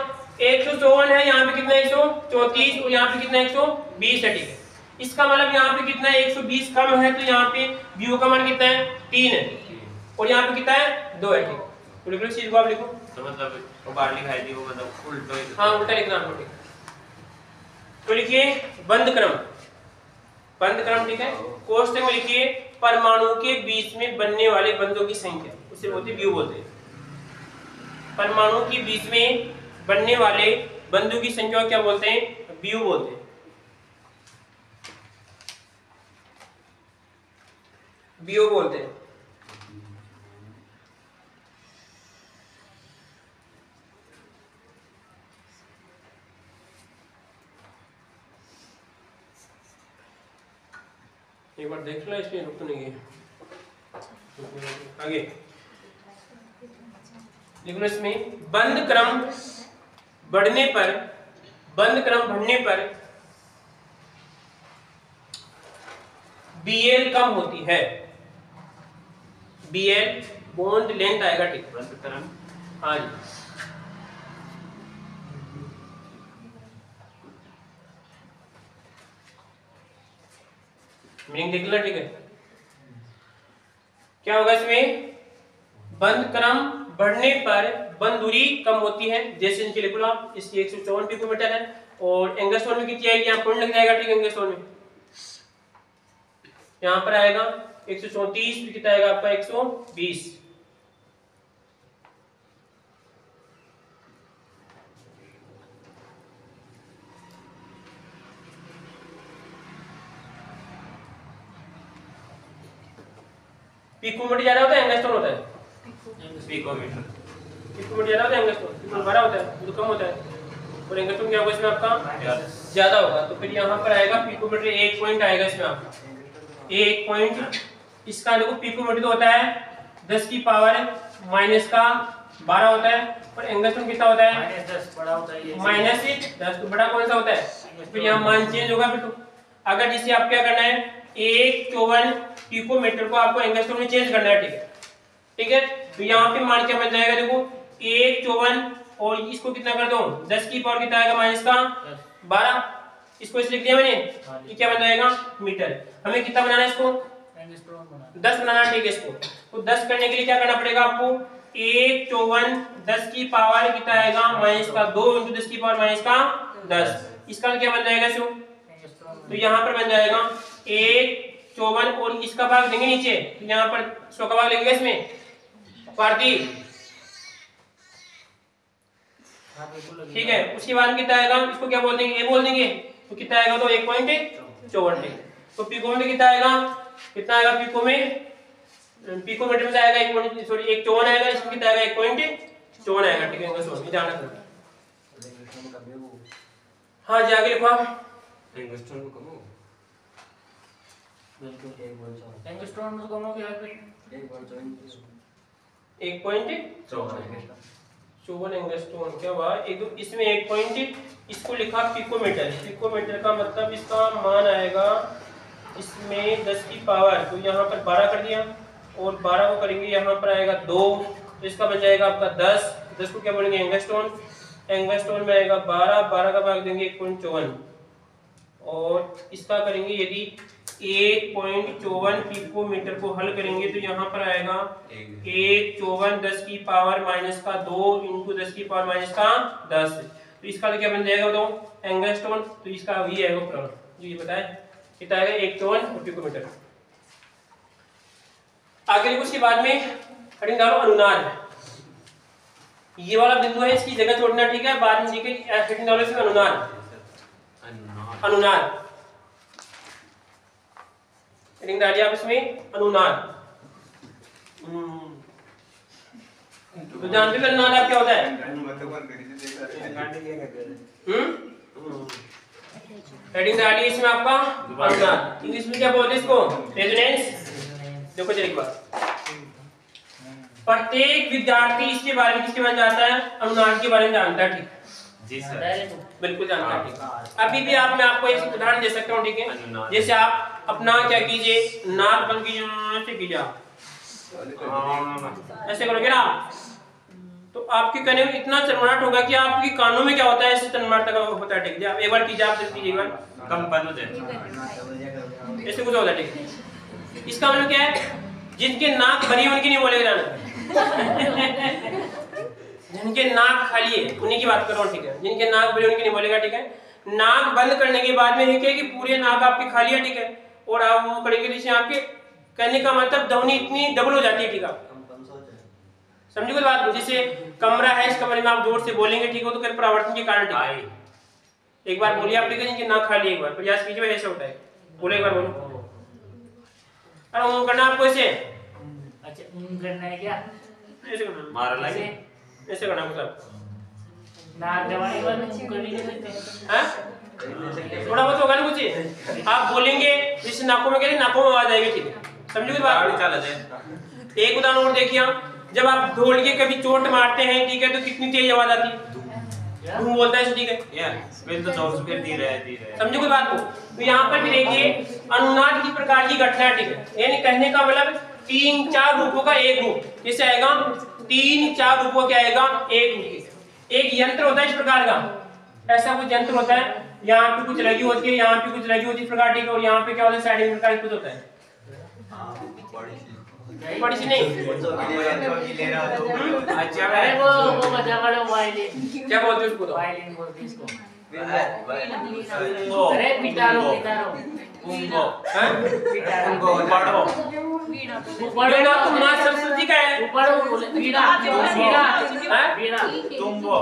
154 है, यहाँ पे कितना 134, और यहाँ पे कितना 120 है, ठीक है। इसका मतलब यहाँ पे कितना 120 कम है, तो यहाँ पे बीओ का मान कितना है 3 है, और यहाँ पे कितना है 2 है, ठीक है। तो लिख लो चीज को आप लिखो, तो मतलब वो बाहर लिखाई थी वो मतलब उल्टा ही, हाँ उल्टा लिखना आपको, ठीक। तो लिखिए बंद क्रम, बंद क्रम, ठीक है। कोष्ठक में लिखिए परमाणु के बीच में बनने वाले बंधों की संख्या, उसे बोलते हैं बीओ बोलते हैं। परमाणु के बीच में बनने वाले बंधों की संख्या क्या बोलते हैं, बीओ बोलते हैं, बीओ बोलते हैं। एक बार देख लो इसमें, रुक तो नहीं है आगे लिख लो। इसमें बंद क्रम बढ़ने पर, बंद क्रम बढ़ने पर बीएल कम होती है, बीएल बॉन्ड लेंथ आएगा, ठीक है। बंद क्रम, हाँ जी मीनिंग देख लो, ठीक है। क्या होगा इसमें, बंद क्रम बढ़ने पर बंद दूरी कम होती है, जैसे इनके लिख लो आप, इसकी 154 पिकोमीटर है, और एंगस्ट्रॉम में कितनी आएगी, यहाँ पॉइंट लग जाएगा, ठीक है। एंगस्ट्रॉम में यहाँ पर आएगा 134, कितना आएगा आपका 120। पिकोमीटर ज्यादा होता है एंगस्ट्रॉम होता है, पिकोमीटर, पिकोमीटर ज्यादा होता है एंगस्ट्रॉम बड़ा होता है, तो कम होता है। और एंगस्ट्रॉम क्या होगा इसमें आपका ज्यादा होगा, तो फिर यहाँ पर आएगा पिकोमीटर 1 पॉइंट आएगा इसमें आपका 1 पॉइंट, इसका देखो पिकोमीटर तो होता है 10 की पावर माइनस का 12 होता है, और एंगस्ट्रॉम कितना होता है -10 बड़ा होता है ये। -10। तो बड़ा कौन सा होता है, फिर यहाँ मान चेंज होगा। फिर तो अगर जिसे आप क्या करना है 154 पिकोमीटर को आपको एंगस्ट्रॉम में चेंज करना है, ठीक है, ठीक है। तो यहाँ पे मान क्या बन जाएगा, देखो 154 और इसको कितना कर दो 10 की पावर कितना आएगा माइनस का 12, इसको इस लिख दिया मैंने, ये क्या बन जाएगा मीटर। हमें कितना बनाना है इसको 10 बनाना, ठीक है। इसको तो 10 करने के लिए क्या करना पड़ेगा आपको, 154 10 की पावर कितना आएगा माइनस का 2 × 10 की पावर माइनस का 10, इसका क्या बन जाएगा इसको, तो यहाँ पर बन जाएगा 154 और इसका भाग देंगे नीचे, तो यहाँ पर 100 का भाग लेंगे इसमें पारती, ठीक है। उसके बाद कितना आएगा, इसको क्या बोल देंगे, ए बोल देंगे, तो कितना आएगा, तो 1.54। तो पिको में कितना आएगा, कितना आएगा पिको में, पिकोमीटर में आएगा 1.54 आएगा, इसमें कितना आएगा 1.54 आएगा, ठीक है। समझ में जाना था, हाँ जी आगे लिखो आप। एंगस्ट्रॉम को कम हो, एंगस्ट्रॉम को कम हो गया फिर 1.54 एंगस्ट्रॉम क्या हुआ, एक तो इसमें 1 पॉइंट, इसको लिखा पिकोमीटर, पिकोमीटर का मतलब इसका मान आएगा इसमें 10 की पावर, तो यहाँ पर 12 कर दिया, और 12 को करेंगे यहाँ पर आएगा 2, तो इसका बन जाएगा आपका 10 को क्या बोलेंगे एंगस्ट्रॉम, एंगस्ट्रॉम में आएगा 12 का भाग देंगे 1.54, और इसका करेंगे यदि 1.54 पिकोमीटर को हल करेंगे तो यहाँ पर आएगा 154 10 की पावर माइनस का 2 × 10 की पावर माइनस का 10, तो इसका तो क्या बन जाएगा बताओ एंगस्ट्रॉम, तो इसका वही आएगा प्रॉब्लम जो ये बताए कितना आएगा 154 पिकोमीटर। आगे लिखो, उसके बाद में हेडिंग डालो अनुनाद, ये वाला बिंदु है इसकी जगह छोड़ना, ठीक है, बाद में देखिए हेडिंग डालो इसमें अनुनाद, अनुनाद हेडिंग डालिए आप इसमें अनुनाद। तो जानते हो अनुनाद आप क्या होता है, हेडिंग डालिए इसमें आपका अनुनाद, इंग्लिश में क्या बोलते हैं इसको, रेजोनेंस। देखो जरा एक बार, प्रत्येक विद्यार्थी इसके बारे में किसके बारे में जानता है, अनुनाद के बारे में जानता है, ठीक जी सर, बिल्कुल जानता है, ठीक। अभी भी आप मैं आपको एक उदाहरण दे सकता हूँ, ठीक है, जैसे आप अपना क्या कीजिए नाक बंद कीजिए, ऐसे कीजिए आप, ऐसे करोगे ना तो आपके कहने में इतना चरमराहट होगा कि आपके कानों में क्या होता है, ऐसे चरमराहट होता है, ठीक है। आप एक बार कीजिए, आप जल्दी कीजिए, कंपन हो जाए, ऐसे कुछ होता है, ठीक है। इसका मतलब क्या है, जिनके नाक भरी है उनकी नहीं बोलेगा जाना, जिनके नाक खाली है उन्हीं की बात कर रहा हूँ, ठीक है, जिनके नाक भरी उनकी नहीं बोलेगा, ठीक है। नाक बंद करने के बाद में है कि पूरे नाक आपकी खाली है, ठीक है, और आप वो करेंगे जिससे आपके कहने का मतलब ध्वनि इतनी डबल हो जाती है, ठीक है, समझे कोई बात। जैसे कमरा है, इस कमरे में आप जोर से बोलेंगे, ठीक हो, तो फिर परावर्तन के कारण, ठीक है। एक बार बोलिए आप, ठीक है, जिनकी नाक खाली, एक बार प्रयास कीजिए, ऐसे होता है, बोले एक बार बोलो, अरे करना आपको ऐसे, अच्छा करना है क्या, ऐसे करना, मार लगे, ऐसे करना मतलब नाक दबाने के बाद मुंह करने के लिए, हैं, थोड़ा बहुत होगा ना कुछ, आप बोलेंगे जिस नाकों में क्या नाकों में आवाज आएगी, ठीक है, समझे कोई बात। चला जाए, एक उदाहरण और देखिए आप, जब आप ढोल के कभी चोट मारते हैं, ठीक है, तो कितनी तेज आवाज आती है, धूम बोलता है, ठीक है, यार फिर तो जोर से फिर धीरे धीरे, समझे कोई बात को। तो यहाँ पर भी देखिए अनुनाद की प्रकार की घटना है, ठीक है, यानी कहने का मतलब 3-4 रूपों का एक रूप, जैसे आएगा 3-4 रूपों क्या आएगा एक रूप। एक यंत्र होता है इस प्रकार का, ऐसा कुछ यंत्र होता है, यहाँ पे कुछ लगी होती है, यहाँ पे कुछ लगी होती है प्रकार, ठीक है, और यहाँ पे क्या होता है साइड में प्रकार कुछ होता है, बड़ी सी नहीं, अच्छा अरे वो बजा वाला वायलिन, क्या बोलते हैं उसको, तो वायलिन बोलते हैं इसको, वो अरे पिटारो, उनको हैं, उनको पढ़ो, वीणा तो माँ सरस्वती का है, वीणा वीणा तुम्बो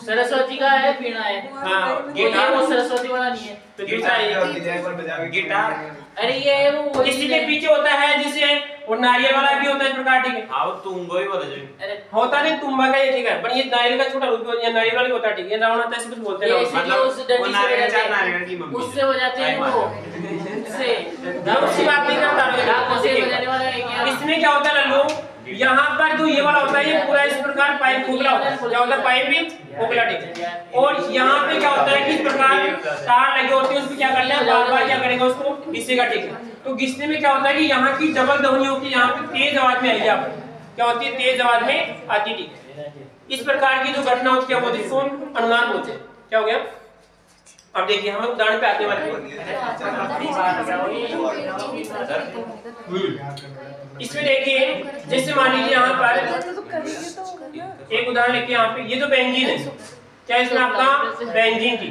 सरस्वती का है, वीणा है, हाँ, गिटार वो सरस्वती वाला नहीं है, तो दूसरा है गिटार, अरे ये वो इसी के पीछे होता है जिसे और नारियल वाला भी होता है इस प्रकार, ठीक है, हाँ वो तुम्बो ही बोला जाए, अरे होता नहीं तुम्बा का ये, ठीक है, पर ये नारियल का छोटा रूप है, ये नारियल वाला होता है, ठीक है, रावण आता है, ऐसे कुछ बोलते हैं, ये मतलब उस डंडी वो से नारियल बजाते चार हैं, नारियल की मम्मी उससे बजाते हैं वो, से उसकी बात नहीं करता इसमें क्या होता है लल्लू, यहाँ पर जो ये वाला होता है ये पूरा इस प्रकार पाइप खोखला होता है, क्या होता है पाइप भी खोखला, ठीक है। और यहाँ पे क्या होता है कि इस प्रकार तार लगे होते हैं, उसको क्या करना है बार बार क्या करेगा उसको घिसेगा, ठीक है। तो घिसने में क्या होता है कि यहाँ की डबल ध्वनि होती है, यहाँ पे तेज आवाज में आएगी, आप क्या होती है तेज आवाज में आती, ठीक है। इस प्रकार की जो घटना होती है वो इसको अनुनाद बोलते हैं। क्या हो गया, अब देखिए हम उदाहरण पे आते वाले इसमें देखिए, जैसे मान लीजिए यहाँ पर एक उदाहरण लेके यहाँ पे ये तो बेंजीन है, क्या इसमें आपका बेंजीन की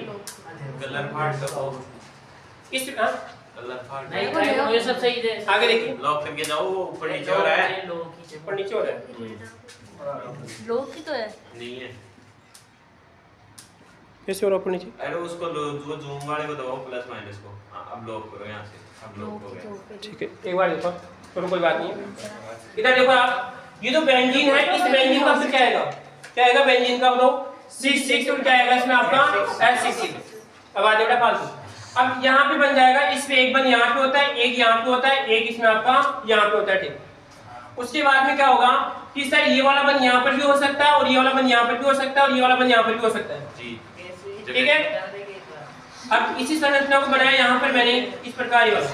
इस नहीं ये सब सही है। आगे देखिए लॉक करके जाओ, वो ऊपर नीचे हो रहा है, ऊपर नीचे हो रहा है, लोग की तो है नहीं है कैसे हो रहा ऊपर नीचे, अरे उसको जो जूम वाले को दबाओ प्लस माइनस को, अब लॉक करो यहाँ से, अब लॉक हो गया, ठीक है। एक बार देखो चलो कोई बात नहीं है, इधर देखो आप, ये जो बेंजीन है इस बेंजीन का फिर क्या आएगा, क्या आएगा बेंजीन का बताओ C6 और क्या आएगा इसमें आपका H6। अब आ जाएगा फालतू, अब यहाँ पे बन जाएगा, इसमें एक बन यहाँ पे होता है, एक यहाँ पे होता है, एक इसमें आपका यहाँ पे होता है, ठीक। उसके बाद में क्या होगा कि सर ये वाला बन यहाँ पर भी हो सकता है और ये वाला बन यहाँ पर भी हो सकता है और ये वाला बन यहाँ पर भी हो सकता है, ठीक है। अब इसी संरचना को बनाया यहाँ पर मैंने इस प्रकार ही वाला,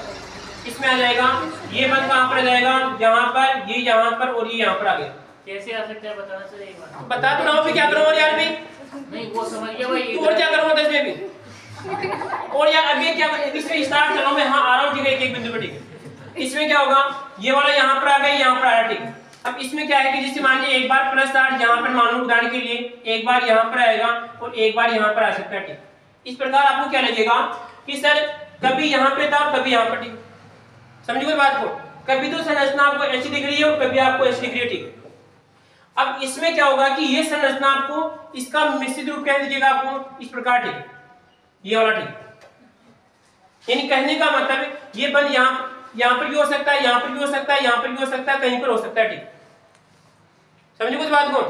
इसमें आ जाएगा ये बन कहाँ पर आ जाएगा, यहाँ पर, ये यहाँ पर और ये यहाँ पर आ गया। कैसे आ सकता है बताना सर एक बार। बता तो रहा हूँ मैं क्या करूँ यार मैं, नहीं वो समझ गया भाई, और क्या करूँगा इसमें भी, और यार अभी क्या इसमें स्टार्ट कर रहा हूँ मैं, हाँ आ रहा हूँ, ठीक है एक एक बिंदु पे, ठीक है। इसमें क्या होगा, ये वाला यहाँ पर आ गया, यहाँ पर आया, ठीक है। अब इसमें क्या है कि जैसे मान लीजिए एक बार प्लस 8 यहाँ पर मान लो उदाहरण के लिए, एक बार यहाँ पर आएगा और एक बार यहाँ पर आ सकता है, ठीक। इस प्रकार आपको क्या लगेगा कि सर कभी यहाँ पे था और कभी यहाँ पर, ठीक। समझिए कोई बात को, कभी तो संरचना आपको ऐसी दिख रही है और कभी आपको ऐसी दिख रही है, ठीक है। अब इसमें क्या होगा कि ये संरचना आपको इसका मिश्रित रूप कैसे दिखेगा आपको इस प्रकार, ठीक है, ये वाला, ठीक। यानी कहने का मतलब ये बन यहाँ पर भी हो सकता है, यहाँ पर भी हो सकता है, यहाँ पर भी हो सकता है, कहीं पर हो सकता है, ठीक। समझिए कुछ बात को,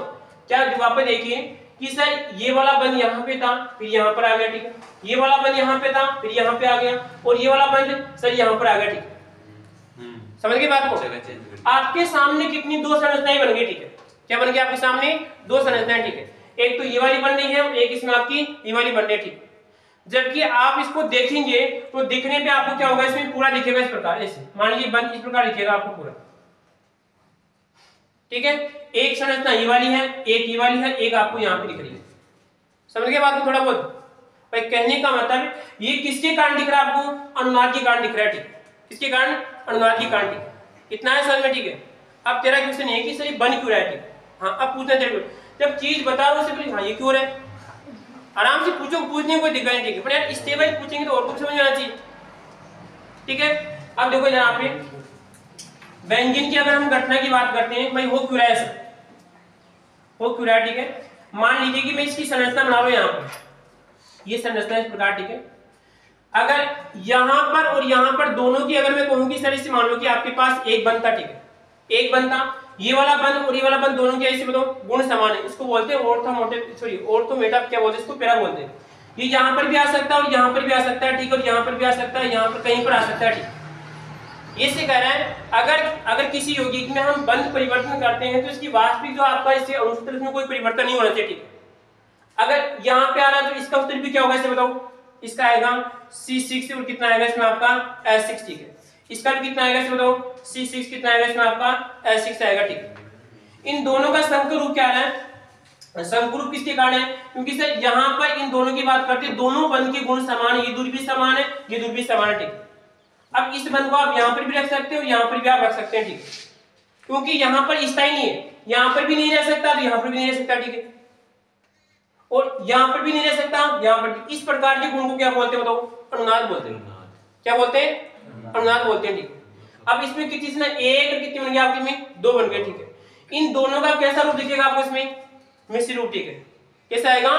क्या वापस देखिए कि सर ये वाला बन यहाँ पे था फिर यहाँ पर आ गया, ठीक है। ये वाला बन यहाँ पे था फिर यहाँ पे आ गया और ये वाला बन सर यहाँ पर आ गया, ठीक है। समझ गए बात को, आपके सामने कितनी दो संरचनाएं बन गई, ठीक है। क्या बन गया आपके सामने दो संरचनाएं, ठीक है। एक तो ये वाली बन रही है और एक इसमें आपकी ये वाली बन रही है, ठीक। जबकि आप इसको देखेंगे तो दिखने पे आपको क्या होगा, इसमें पूरा दिखेगा इस प्रकार, ऐसे मान लीजिए बन इस प्रकार दिखेगा आपको पूरा, ठीक है। एक संरचना ये वाली है, एक ये वाली है, एक आपको यहाँ पे दिख रही है। समझ गए बात को थोड़ा बहुत भाई, कहने का मतलब ये किसके कारण दिख रहा है आपको, अनुनाद के कारण दिख रहा है, ठीक। किसके कारण, अनुनाद के कारण, ठीक। इतना है समझ में, ठीक है। अब तेरा क्वेश्चन है कि सर ये बन क्यों रहा है, ठीक। हाँ अब पूछना तेरे को, जब चीज बता रहा हूँ हाँ ये क्यों रहा है, आराम से पूछो, पूछने में कोई दिक्कत नहीं, ठीक है। पर यार स्टेप वाइज पूछेंगे तो और कुछ समझ में आना चाहिए, ठीक है। अब देखो यहाँ पे व्यंजन की अगर हम घटना की बात करते हैं, भाई हो क्यों रहा है सर, हो क्यों रहा है, ठीक है। मान लीजिए कि मैं इसकी संरचना बना रहा हूं, यहाँ पर ये संरचना इस प्रकार, ठीक है। अगर यहाँ पर और यहाँ पर दोनों की अगर मैं कहूँ कि सर इसे मान लो कि आपके पास एक बन था, ठीक है, एक बन था, ये वाला बन और ये वाला बन दोनों के ऐसे बताओ गुण समान है, इसको बोलते हैं ऑर्थोमेटा, क्या बोलते हैं इसको, पैरा बोलते हैं। ये यहाँ पर भी आ सकता है और यहाँ पर भी आ सकता है, ठीक, और यहाँ पर भी आ सकता है, यहाँ पर कहीं पर आ सकता है, ठीक। ये से कह रहा है अगर किसी यौगिक में हम बंध परिवर्तन करते हैं तो इसकी वास्तविक जो आपका इससे अणुसूत्र में कोई परिवर्तन नहीं होना चाहिए, ठीक है। अगर यहाँ पे आ रहा है तो इसका उत्तर भी क्या होगा इसे बताओ, इसका आएगा C6 और कितना आएगा इसमें आपका H6, ठीक है। इसका भी कितना आएगा इसे बताओ, C6 कितना आएगा इसमें आपका H6 आएगा, ठीक। इन दोनों का संकर रूप क्या है, संकर रूप किसके कारण है, क्योंकि सर यहाँ पर इन दोनों की बात करते हैं, दोनों बंध के गुण समान है, ये दूरी भी समान है, ये दूरी भी समान है, ठीक। अब इस बंध को आप यहाँ पर भी रख सकते हो और यहाँ पर भी आप रख सकते हैं, ठीक, क्योंकि यहाँ पर स्थायी नहीं है, यहाँ पर भी नहीं रह सकता तो यहाँ पर भी नहीं रह सकता, ठीक है, और यहाँ पर भी नहीं रह सकता, यहाँ पर। इस प्रकार के गुण को क्या बोलते हैं बताओ, अनुनाद बोलते हैं। क्या बोलते हैं, अनुनाद बोलते हैं, ठीक। अब इसमें कितनी ना एक कितनी बन गई आपकी में, दो बन गए, ठीक है। इन दोनों का कैसा रूप दिखेगा आपको इसमें, मिश्र रूप, ठीक है। कैसा आएगा,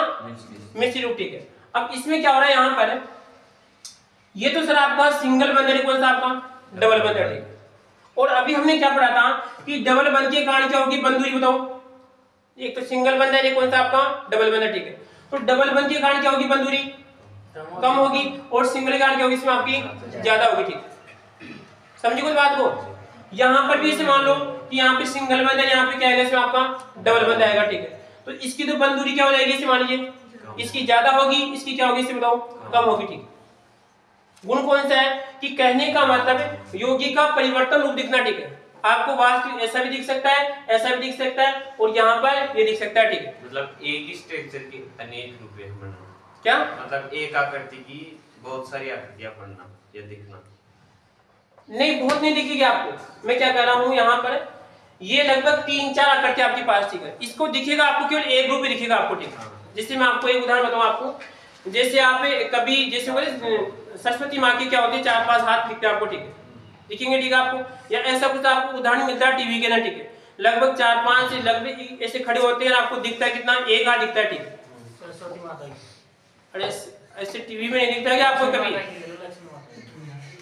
मिश्र रूप, ठीक है। अब इसमें क्या हो रहा है, यहाँ पर ये तो सर आपका सिंगल बंध है, कौन सा आपका डबल बंध है, ठीक। और अभी हमने क्या पढ़ा था कि डबल बंध के कारण क्या होगी, बंध दूरी बताओ। एक तो सिंगल बंध है, कौन सा आपका डबल बंध है, ठीक है। तो डबल बंध के कारण क्या होगी, बंध दूरी कम होगी, और सिंगल कारण क्या होगी इसमें आपकी ज्यादा होगी। ठीक, समझिए कुछ बात को। यहाँ पर भी इसे मान लो कि यहाँ पे सिंगल बंद है, यहाँ पे क्या आएगा इसमें आपका डबल बंद आएगा। ठीक है, तो इसकी तो बंद दूरी क्या हो जाएगी इसे मान लीजिए, इसकी ज्यादा होगी, इसकी क्या होगी इसे बताओ, कम होगी। ठीक, गुण कौन सा है कि कहने का मतलब योगी का परिवर्तन रूप दिखना। ठीक है, आपको वास्तव ऐसा भी दिख सकता है, ऐसा भी दिख सकता है, और यहाँ पर ये दिख सकता है। ठीक है, मतलब एक ही स्ट्रक्चर की अनेक रूपे बनना, क्या मतलब एक आकृति की बहुत सारी आकृतियां बनना या दिखना। नहीं, बहुत नहीं दिखेगी आपको। मैं क्या कह रहा हूँ यहाँ पर, ये लगभग 3-4 आकृति आपके पास। ठीक है, इसको दिखेगा आपको केवल एक रूप ही दिखेगा आपको। ठीक है, जैसे मैं आपको एक उदाहरण बताऊं आपको, जैसे आप कभी जैसे बोले सरस्वती माँ के क्या होते हैं 4-5 हाथ दिखते हैं आपको। ठीक है, दिखेंगे। ठीक है, आपको या ऐसा कुछ आपको उदाहरण मिलता है टीवी के ना। ठीक है, लगभग 4-5 से लगभग ऐसे खड़े होते हैं, आपको दिखता है कितना, एक हाथ दिखता है। ठीक है, सरस्वती माता की, अरे ऐसे टीवी में नहीं दिखता है आपको कभी,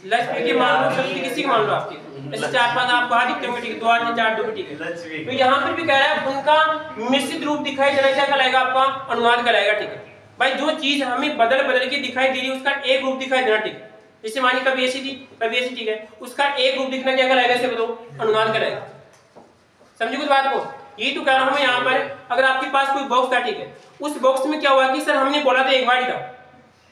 लक्ष्मी की मान लो, शक्ति किसी की मान लो आपकी, ऐसे 4-5 आपको हाथ दिखते होंगे। ठीक है, 2 हाथ 4 2। ठीक है, तो यहाँ पर भी कह रहा है उनका मिश्रित रूप दिखाई देना क्या कहलाएगा आपका, अनुवाद कहलाएगा। ठीक है भाई, जो चीज हमें बदल बदल के दिखाई दे रही है उसका एक रूप दिखाई देना। ठीक है, जैसे मानिए कभी ऐसी थी कभी ऐसी। ठीक है, उसका एक रूप दिखना क्या कहलाएगा इसे बताओ, अनुवाद कहलाएगा। समझिए कुछ बात को। ये तो कह रहा हूं मैं यहाँ पर, अगर आपके पास कोई बॉक्स था, ठीक है, उस बॉक्स में क्या हुआ कि सर हमने बोला था एक बार ही था,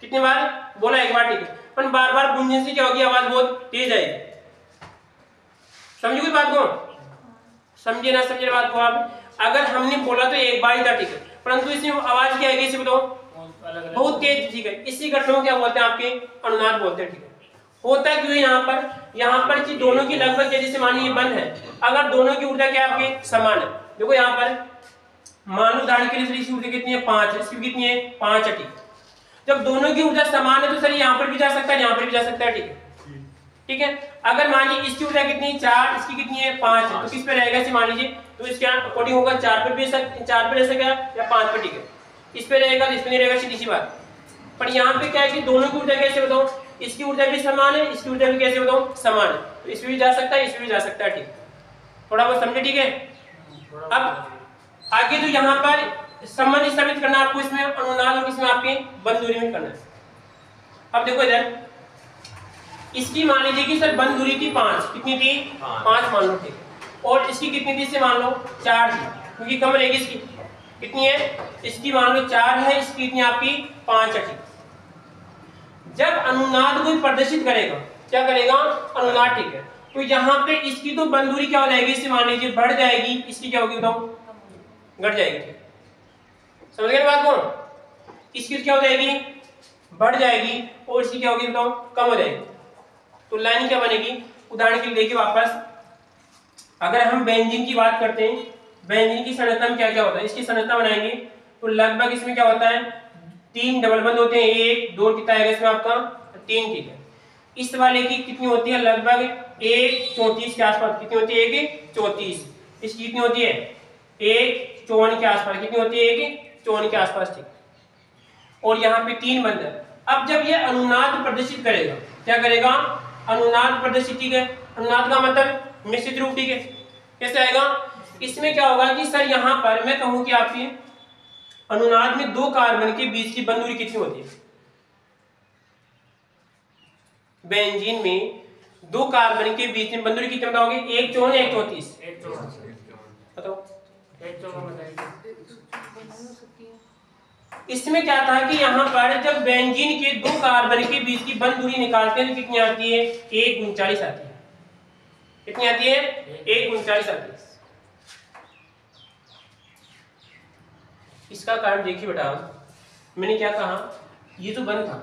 कितनी बार बोला, एक बार। ठीक है, पर बार बार गूंजने से क्या होगी, आवाज बहुत तेज आएगी। समझिए कुछ बात को, समझिए ना समझिए बात को आप। अगर हमने बोला तो एक बार ही था, ठीक है, परंतु इसमें आवाज क्या आएगी इसे बताओ, बहुत तेज। ठीक है, इसी घटना को क्या बोलते हैं आपके, अनुनाद बोलते हैं। ठीक है, होता क्यों यहाँ पर कि दोनों की लगभग जैसे मानिए ये बंद है, अगर दोनों की ऊर्जा क्या आपके समान है, देखो यहाँ पर मान लो उदाहरण के लिए इसकी ऊर्जा कितनी है 5, इसकी कितनी है 5 है। ठीक है, जब दोनों की ऊर्जा समान है तो सर यहाँ पर भी जा सकता है, यहाँ पर भी जा सकता है। ठीक है, ठीक है, अगर मान लीजिए इसकी ऊर्जा कितनी है 4, इसकी कितनी है 5 है, तो किस पे रहेगा इसे मान लीजिए, तो इसके अकॉर्डिंग होगा 4 पे भी 4 पे रह सकेगा या 5 पे। ठीक है, इस पे रहेगा तो इस पे नहीं रहेगा, सीधी सी बात। पर यहाँ पे क्या है कि दोनों की ऊर्जा कैसे बताऊं, इसकी ऊर्जा भी समान है, इसकी ऊर्जा भी कैसे बताऊं समान है, तो इसमें भी जा सकता है, इसमें भी जा सकता है। ठीक, थोड़ा बहुत समझे। ठीक है, अब आगे तो यहाँ पर संबंध स्थापित करना आपको इसमें अनुनाद और इसमें आपके बंद दूरी में करना है। अब देखो इधर इसकी मान लीजिए कि सर बंद दूरी थी 5, कितनी थी 5 मान लो। ठीक, और इसकी कितनी थी से मान लो 4 थी, क्योंकि कम रहेगी इसकी, कितनी है इसकी मान लो 4 है, इसकी कितनी आपकी 5 है। ठीक, जब अनुनाद को प्रदर्शित करेगा, क्या करेगा अनुनाद। ठीक है, तो यहाँ पे इसकी तो बंद दूरी क्या हो जाएगी इससे मान लीजिए बढ़ जाएगी, इसकी क्या होगी बताओ, घट जाएगी। ठीक, समझ गए बात को, इसकी क्या हो जाएगी बढ़ जाएगी, और इसकी क्या होगी बताओ कम हो जाएगी। तो लाइन क्या बनेगी, उदाहरण के लिए देखिए वापस, अगर हम बेंजीन की बात करते हैं, बेंजीन की संरचना में क्या क्या होता है, इसकी संरचना बनाएंगे तो लगभग इसमें क्या होता है 3 डबल बंद होते हैं, 1 2 कितना आएगा इसमें आपका 3। ठीक है, इस वाले की कितनी होती है लगभग 1:34 के आसपास, कितनी होती है 1:34, इसकी कितनी होती है 1:54 के आसपास, कितनी होती है 1:54 के आसपास। ठीक, और यहाँ पे 3 बंद है। अब जब ये अनुनाद प्रदर्शित करेगा, क्या करेगा अनुनाद प्रदर्शित। ठीक है, अनुनाद का मतलब मिश्रित रूप। ठीक है, कैसे आएगा, इसमें क्या होगा कि सर यहाँ पर मैं कहूँ कि आपकी अनुनाद में 2 कार्बन के बीच की बंद दूरी कितनी होती है, बेंजीन में 2 कार्बन के बीच में बंद दूरी कितनी बताओगे, 1:54 या 1:34 बताओ। इसमें क्या था कि यहाँ पर जब बेंजीन के 2 कार्बन के बीच की बंद दूरी निकालते हैं तो कितनी आती है 1:39 आती है, कितनी आती है 1:39 आती है। इसका कारण देखिए बेटा, मैंने क्या कहा, ये तो बंद था,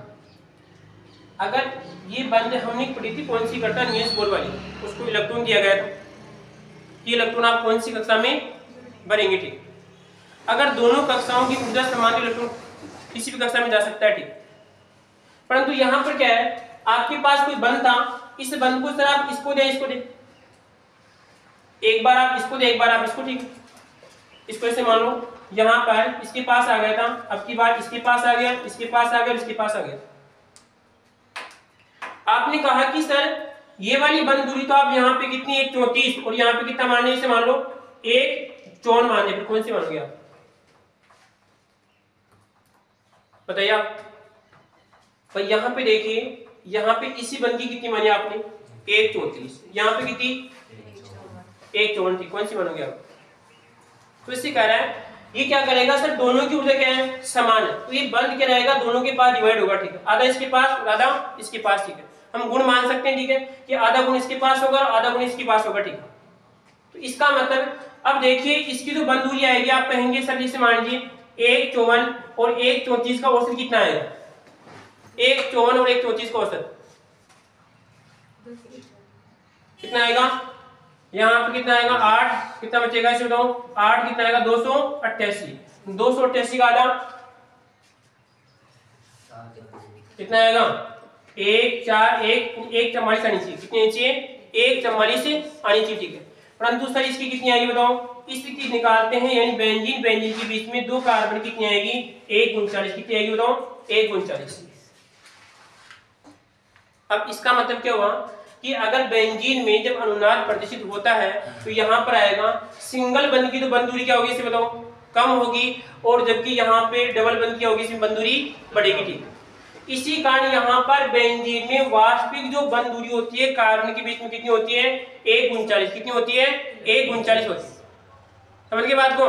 अगर ये बंद हमने पढ़ी थी कौन सी करता नियल्स बोर वाली, उसको इलेक्ट्रॉन दिया गया था कि इलेक्ट्रॉन आप कौन सी कक्षा में भरेंगे। ठीक, अगर दोनों कक्षाओं की ऊर्जा समान तो इलेक्ट्रॉन किसी भी कक्षा में जा सकता है। ठीक, परंतु यहाँ पर क्या है, आपके पास कोई बंद था, इस बंद को सर आप इसको दे, इसको दे, एक बार आप इसको दे, एक बार आप इसको। ठीक, इसको ऐसे मान लो यहाँ पर इसके पास आ गया था, अब की बार इसके पास आ गया, इसके पास आ गया, इसके पास आ गया। आपने कहा कि सर ये वाली बंद दूरी तो आप यहाँ पे कितनी 1:34 और यहाँ पे कितना माने, इसे मान लो 1:54 माने, फिर कौन सी मानोगे आप बताइए आप, पर यहाँ पे देखिए, यहाँ पे इसी बंद की कितनी मानी आपने 134, यहाँ पे कितनी 154 थी, कौन सी मानोगे आप? तो इससे कह रहा है ये क्या करेगा सर, दोनों की ऊर्जा क्या है, समान है, तो ये बंद क्या रहेगा, दोनों के पास डिवाइड होगा, ठीक है, आधा इसके पास और आधा इसके पास, ठीक है, हम गुण मान सकते हैं, ठीक है, कि आधा गुण इसके पास होगा और आधा गुण इसके पास होगा, ठीक है। तो इसका मतलब अब देखिए इसकी जो बंद दूरी आएगी, आप कहेंगे सर जैसे मान लीजिए 154 और 134 का औसत कितना आएगा, 154 और 134 का औसत कितना आएगा, यहाँ पे कितना आएगा 8, कितना बचेगा इसे बताओ, 8 कितना आएगा 288, 288 का आधा कितना आएगा 1 4 1 44 आनी चाहिए, कितनी आनी चाहिए 144 आनी चाहिए, ठीक है। परंतु सर इसकी कितनी आएगी बताओ, इसकी निकालते हैं, यानी बेंजीन बेंजीन के बीच में दो कार्बन कितनी आएगी 139, कितनी आएगी बताओ 139। अब इसका मतलब क्या हुआ कि अगर बेंजीन में जब अनुनाद प्रदर्शित होता है तो यहाँ पर आएगा सिंगल बंद की तो बंद दूरी क्या होगी इसे बताओ, कम होगी, और जबकि यहाँ पे डबल बंद की होगी इसमें बंद दूरी बढ़ेगी, ठीक है। इसी कारण यहाँ पर बेंजीन में वास्तविक जो बंद दूरी होती है कार्बन के बीच में कितनी होती है 139, कितनी होती है 139 होती है। समझ गए बात को?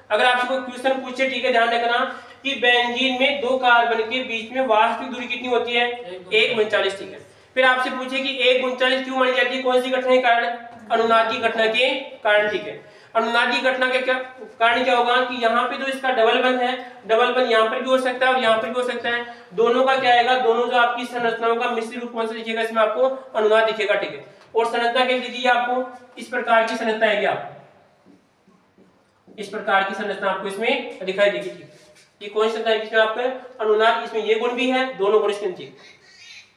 अगर आपसे कोई क्वेश्चन पूछे, ठीक है, ध्यान रखना कि बेंजीन में दो कार्बन के बीच में वास्तविक दूरी कितनी होती है 139, ठीक है। फिर आपसे पूछे कि 139 क्यों मानी जाती है, कौन सी घटना के कारण, अनुनादी घटना के कारण, ठीक है। अनुनादी घटना के कारण क्या होगा कि यहाँ पे जो इसका डबल बंद है, डबल बंद यहाँ पर भी हो सकता है और यहाँ पर भी हो सकता है, दोनों का क्या आएगा, दोनों जो आपकी संरचनाओं का मिश्रित रूप कौन सा दिखेगा, इसमें आपको अनुनाद दिखेगा, ठीक है। और संरचना कैसी दिखी आपको, इस प्रकार की संरचना आएगी, आपको इस प्रकार की संरचना आपको इसमें दिखाई देगी, ठीक है। ये कौन सी संरचना है जिसमें आपके अनुनाद, इसमें ये गुण भी है, दोनों गुण इसके अंदर,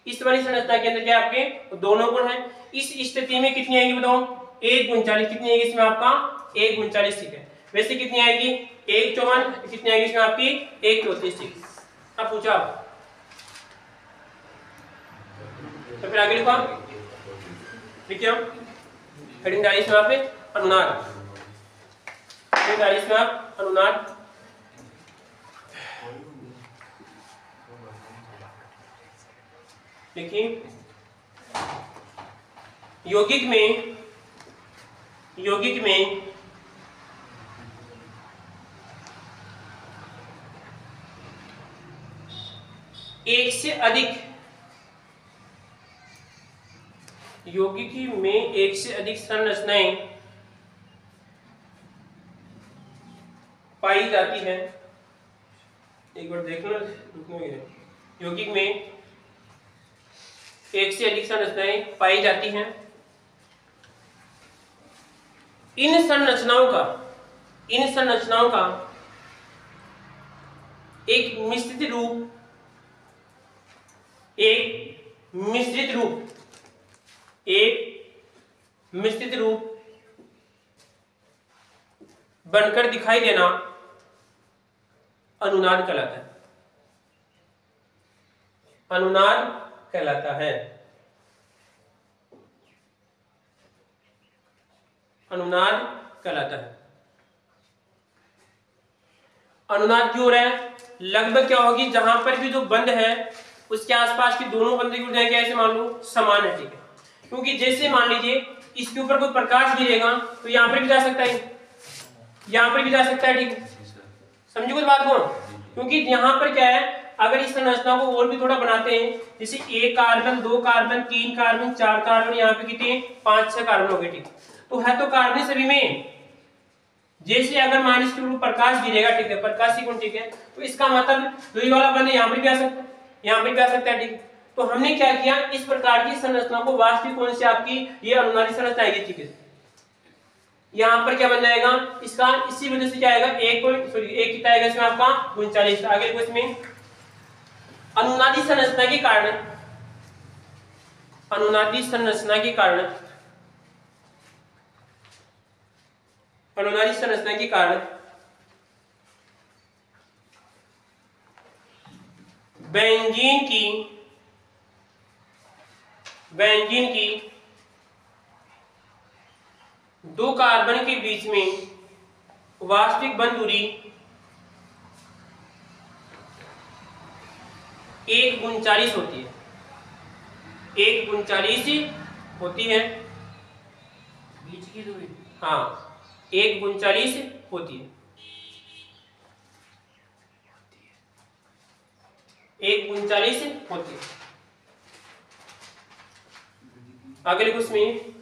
इस वाली संरचना के अंदर क्या आपके दोनों गुण हैं। इस स्थिति में कितनी आएगी बताओ 139, कितनी आएगी इसमें आपका 139, ठीक है। वैसे कितनी आएगी 154, कितनी आएगी इसमें आपकी 134, ठीक है। अब पूछा आप तो फिर आगे लिखो, लिखिए हेडिंग डाली इसमें आप अनुनाद, हेडिंग डाली इसमें आप अनुनाद। देखिए यौगिक में एक से अधिक संरचनाएं पाई जाती हैं। एक बार देखना, यौगिक में एक से अधिक संरचनाएं पाई जाती हैं। इन संरचनाओं का एक मिश्रित रूप बनकर दिखाई देना अनुनाद कहलाता है, अनुनाद कहलाता है। अनुनाद कहलाता है। अनुनाद क्यों हो रहा है, लगभग क्या होगी, जहां पर भी जो बंद है उसके आसपास की दोनों बंद की ऊर्जाएं क्या ऐसे मान लो समान है, ठीक है। क्योंकि जैसे मान लीजिए इसके ऊपर कोई प्रकाश गिरेगा तो यहाँ पर भी जा सकता है, यहाँ पर भी जा सकता है, ठीक है। समझो कुछ बात को, क्योंकि यहाँ पर क्या है, अगर इस संरचना को और भी थोड़ा बनाते हैं, जैसे 1 कार्बन 2 कार्बन 3 कार्बन 4 कार्बन, यहाँ पे कितने 5-6 कार्बन हो गए, ठीक। तो है तो कार्बन सभी में, जैसे अगर मान इसके ऊपर प्रकाश गिरेगा, ठीक है, प्रकाश गुण, ठीक है, तो इसका मतलब तो ये वाला बंद यहाँ पर भी आ सकता है, यहाँ पर भी आ सकता है, ठीक। तो हमने क्या किया, इस प्रकार की संरचना को वास्तविक कौन से आपकी ये अनुनादी संरचना आएगी, ठीक है। यहाँ पर क्या बन जाएगा इसका, इसी वजह से क्या आएगा एक कितना आएगा इसमें आपका 39। आगे देखो इसमें अनुनादी संरचना के कारण, अनुनादी संरचना के कारण बेंजीन की दो कार्बन के बीच में वास्तविक बंद दूरी 1 होती है, 1 होती है। बीच की दूरी, हाँ 1 होती है, 1 होती है। अगले कुछ में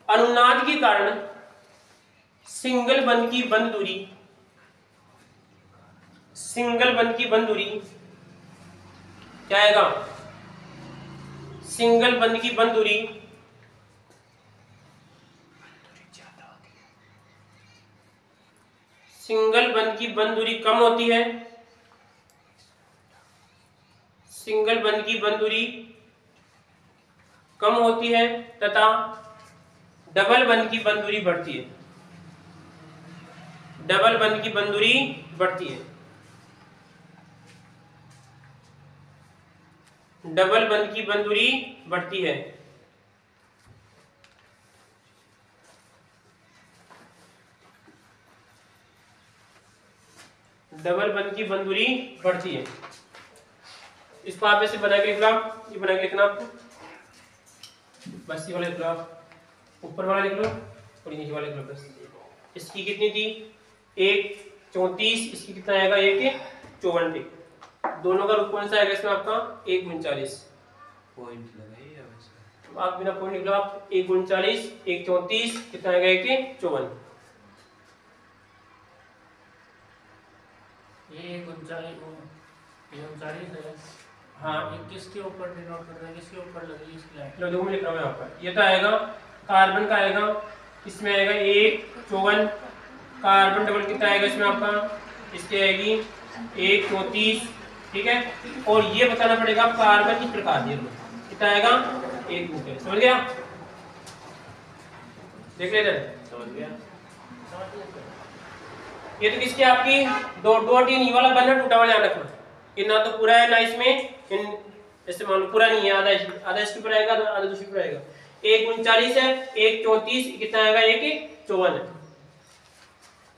अनुनाद के कारण सिंगल बंद की बंद दूरी, सिंगल बंद की बंद दूरी क्या आएगा? सिंगल बंद की बंद दूरी सिंगल बंद की बंद दूरी कम होती है, सिंगल बंद की बंद दूरी कम होती है तथा डबल बंद की बंद दूरी बढ़ती है, डबल बंद की बंद दूरी बढ़ती है, डबल बंद की बंद दूरी बढ़ती है। डबल बंद की बंद दूरी बढ़ती है। इसको आप ऐसे बना के लिख लो, आप ये बना के लिखना आपको, बस ये वाला लिख लो, आप ऊपर वाला लिख लो और नीचे वाला लिख लो बस। इसकी कितनी थी? 1 34, इसकी कितना आएगा? 1 54। दोनों का रूप कौन सा आएगा इसमें आपका? 1 39। पॉइंट लगाइए वैसे, तो आप बिना पॉइंट लिख लो, आप 1 39 1 34 कितना आएगा? 1 54। ये 39 है। हाँ ये किसके ऊपर डिनोट कर रहा है, किसके ऊपर लगी इसकी लाइन? लो देखो मैं लिख रहा हूँ यहाँ पर, ये तो आएगा कार्बन का आएगा, इसमें आएगा 1 54। कार्बन डबल कितना आएगा इसमें आपका? इसकी आएगी 1 34, ठीक है। और ये बताना पड़ेगा कार्बन किस प्रकार दिया, कितना आएगा? 1 39। समझ गया? देख ले इधर, समझ गया? ये तो किसकी आपकी डॉट इन, ये वाला बंधन टूटा हुआ ध्यान रखना, ये ना तो पूरा है ना इसमें ऐसे मान लो पूरा नहीं है, आधा इसके ऊपर आएगा, आधा दूसरे ऊपर आएगा। 1 39 है, 1 34 कितना आएगा? 1 54 है।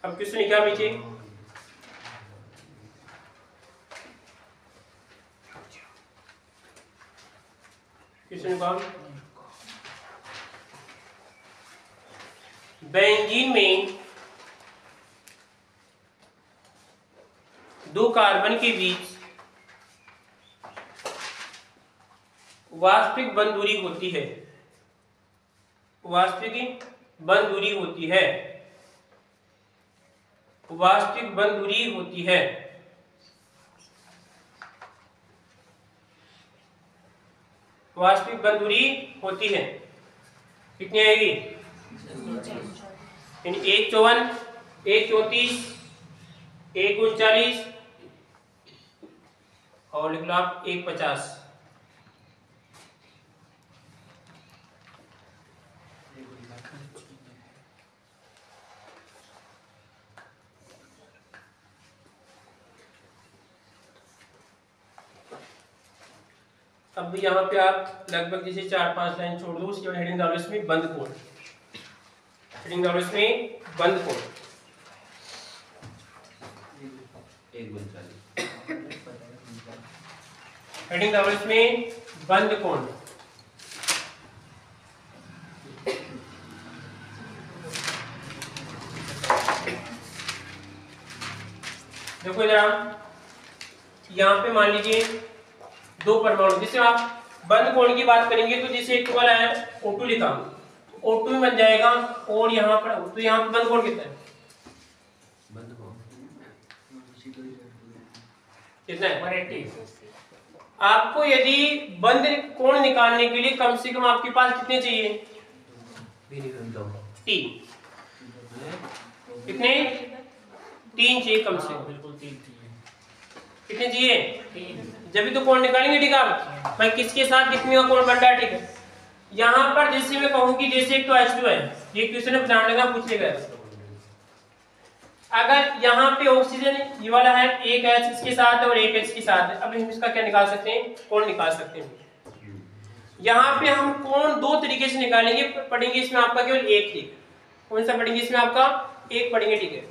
अब क्वेश्चन क्या नीचे? क्वेश्चन का बेंजीन में 2 कार्बन के बीच वास्तविक बंद दूरी होती है, वास्तविक बंद दूरी होती है, वास्तविक बंद दूरी होती है। वास्तविक बंद दूरी होती है, कितनी आएगी? 1 54 1 34 1 39 और लिख लो आप 1 50। अब यहाँ पे आप लगभग जैसे 4-5 लाइन छोड़ दो, उसके बाद हेडिंग डालो इसमें बंद कोण, हेडिंग डालो इसमें बंद कोण। 1 39, हेडिंग डालो इसमें बंद कोण। देखो जरा यहाँ पे मान लीजिए 2 परमाणु, जैसे आप बंद कोण की बात करेंगे तो जैसे एक वाला है O2 लिखा, O2 में बन जाएगा, और यहाँ पर तो यहाँ पे बंद कोण कितना है? बंद को कितना है? 180। आपको यदि बंद कोण निकालने के लिए कम से कम आपके पास कितने चाहिए? 3। कितने? 3 चाहिए कम से कम। बिल्कुल 3 चाहिए। कितने चाहिए? 3। जब भी तो कोण निकालेंगे, ठीक है। आप भाई किसके साथ कितने का कोण बन रहा है, ठीक है। यहाँ पर जैसे मैं कहूँ कि जैसे एक तो H2 है, ये क्वेश्चन में ध्यान रखना, पूछ लेगा। अगर यहाँ पे ऑक्सीजन ये वाला है, एक H इसके साथ है और एक H के साथ है, अब हम इसका क्या निकाल सकते हैं? कोण निकाल सकते हैं। यहाँ पे हम कोण 2 तरीके से निकालेंगे, पढ़ेंगे इसमें आपका केवल एक, ठीक। कौन सा पढ़ेंगे इसमें? आपका एक पढ़ेंगे, ठीक है।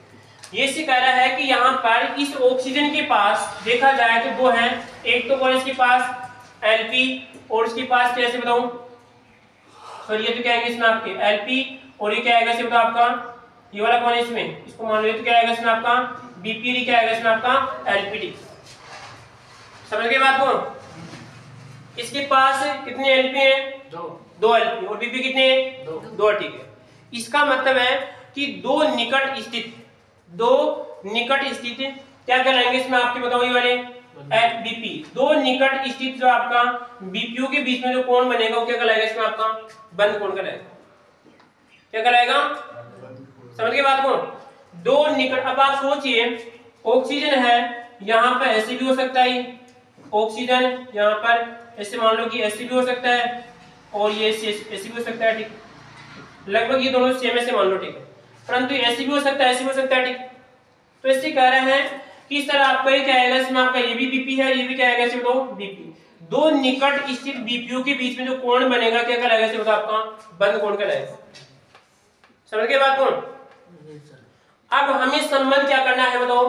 ये से कह रहा है कि यहाँ पर इस ऑक्सीजन के पास देखा जाए तो दो हैं, एक तो कौन इसके पास Lp और इसके पास कैसे बताऊं, सॉरी ये तो क्या आएगा इसमें आपके Lp और ये क्या आएगा इसमें बताओ आपका ये वाला कौन है इसमें, इसको मान लो तो क्या आएगा इसमें आपका Bp, क्या आएगा इसमें आपका Lpd। समझ गए बात को। इसके पास कितने Lp हैं, दो Lp और Bp कितने, दो, ठीक है। इसका मतलब है कि दो निकट स्थित क्या कहलाएंगे इसमें आपके बताओ ये वाले Bp, दो निकट स्थित जो आपका Bpu के बीच में जो कोण बनेगा वो क्या कहलाएगा इसमें आपका बंद कोण कहलाएगा, क्या कहलाएगा, समझ गए बात को। दो निकट, अब आप सोचिए ऑक्सीजन है यहाँ पर ऐसे भी हो सकता है, ऑक्सीजन यहाँ पर ऐसे मान लो कि ऐसे भी हो सकता है और ये ऐसे भी हो सकता है, ठीक, लगभग ये दोनों सेम ऐसे मान लो, ठीक है, परंतु ऐसे भी हो सकता है ऐसे भी हो सकता है, ठीक। तो इससे कह रहे हैं कि इस तरह आपका ये क्या आएगा इसमें आपका ये भी Bp है, ये भी क्या आएगा इसमें तो Bp, दो निकट स्थित Bpu के बीच में जो कोण बनेगा क्या कहलाएगा इसमें तो आपका बंद कोण कहलाएगा। समझ गए बात को। अब हमें संबंध क्या करना है बताओ,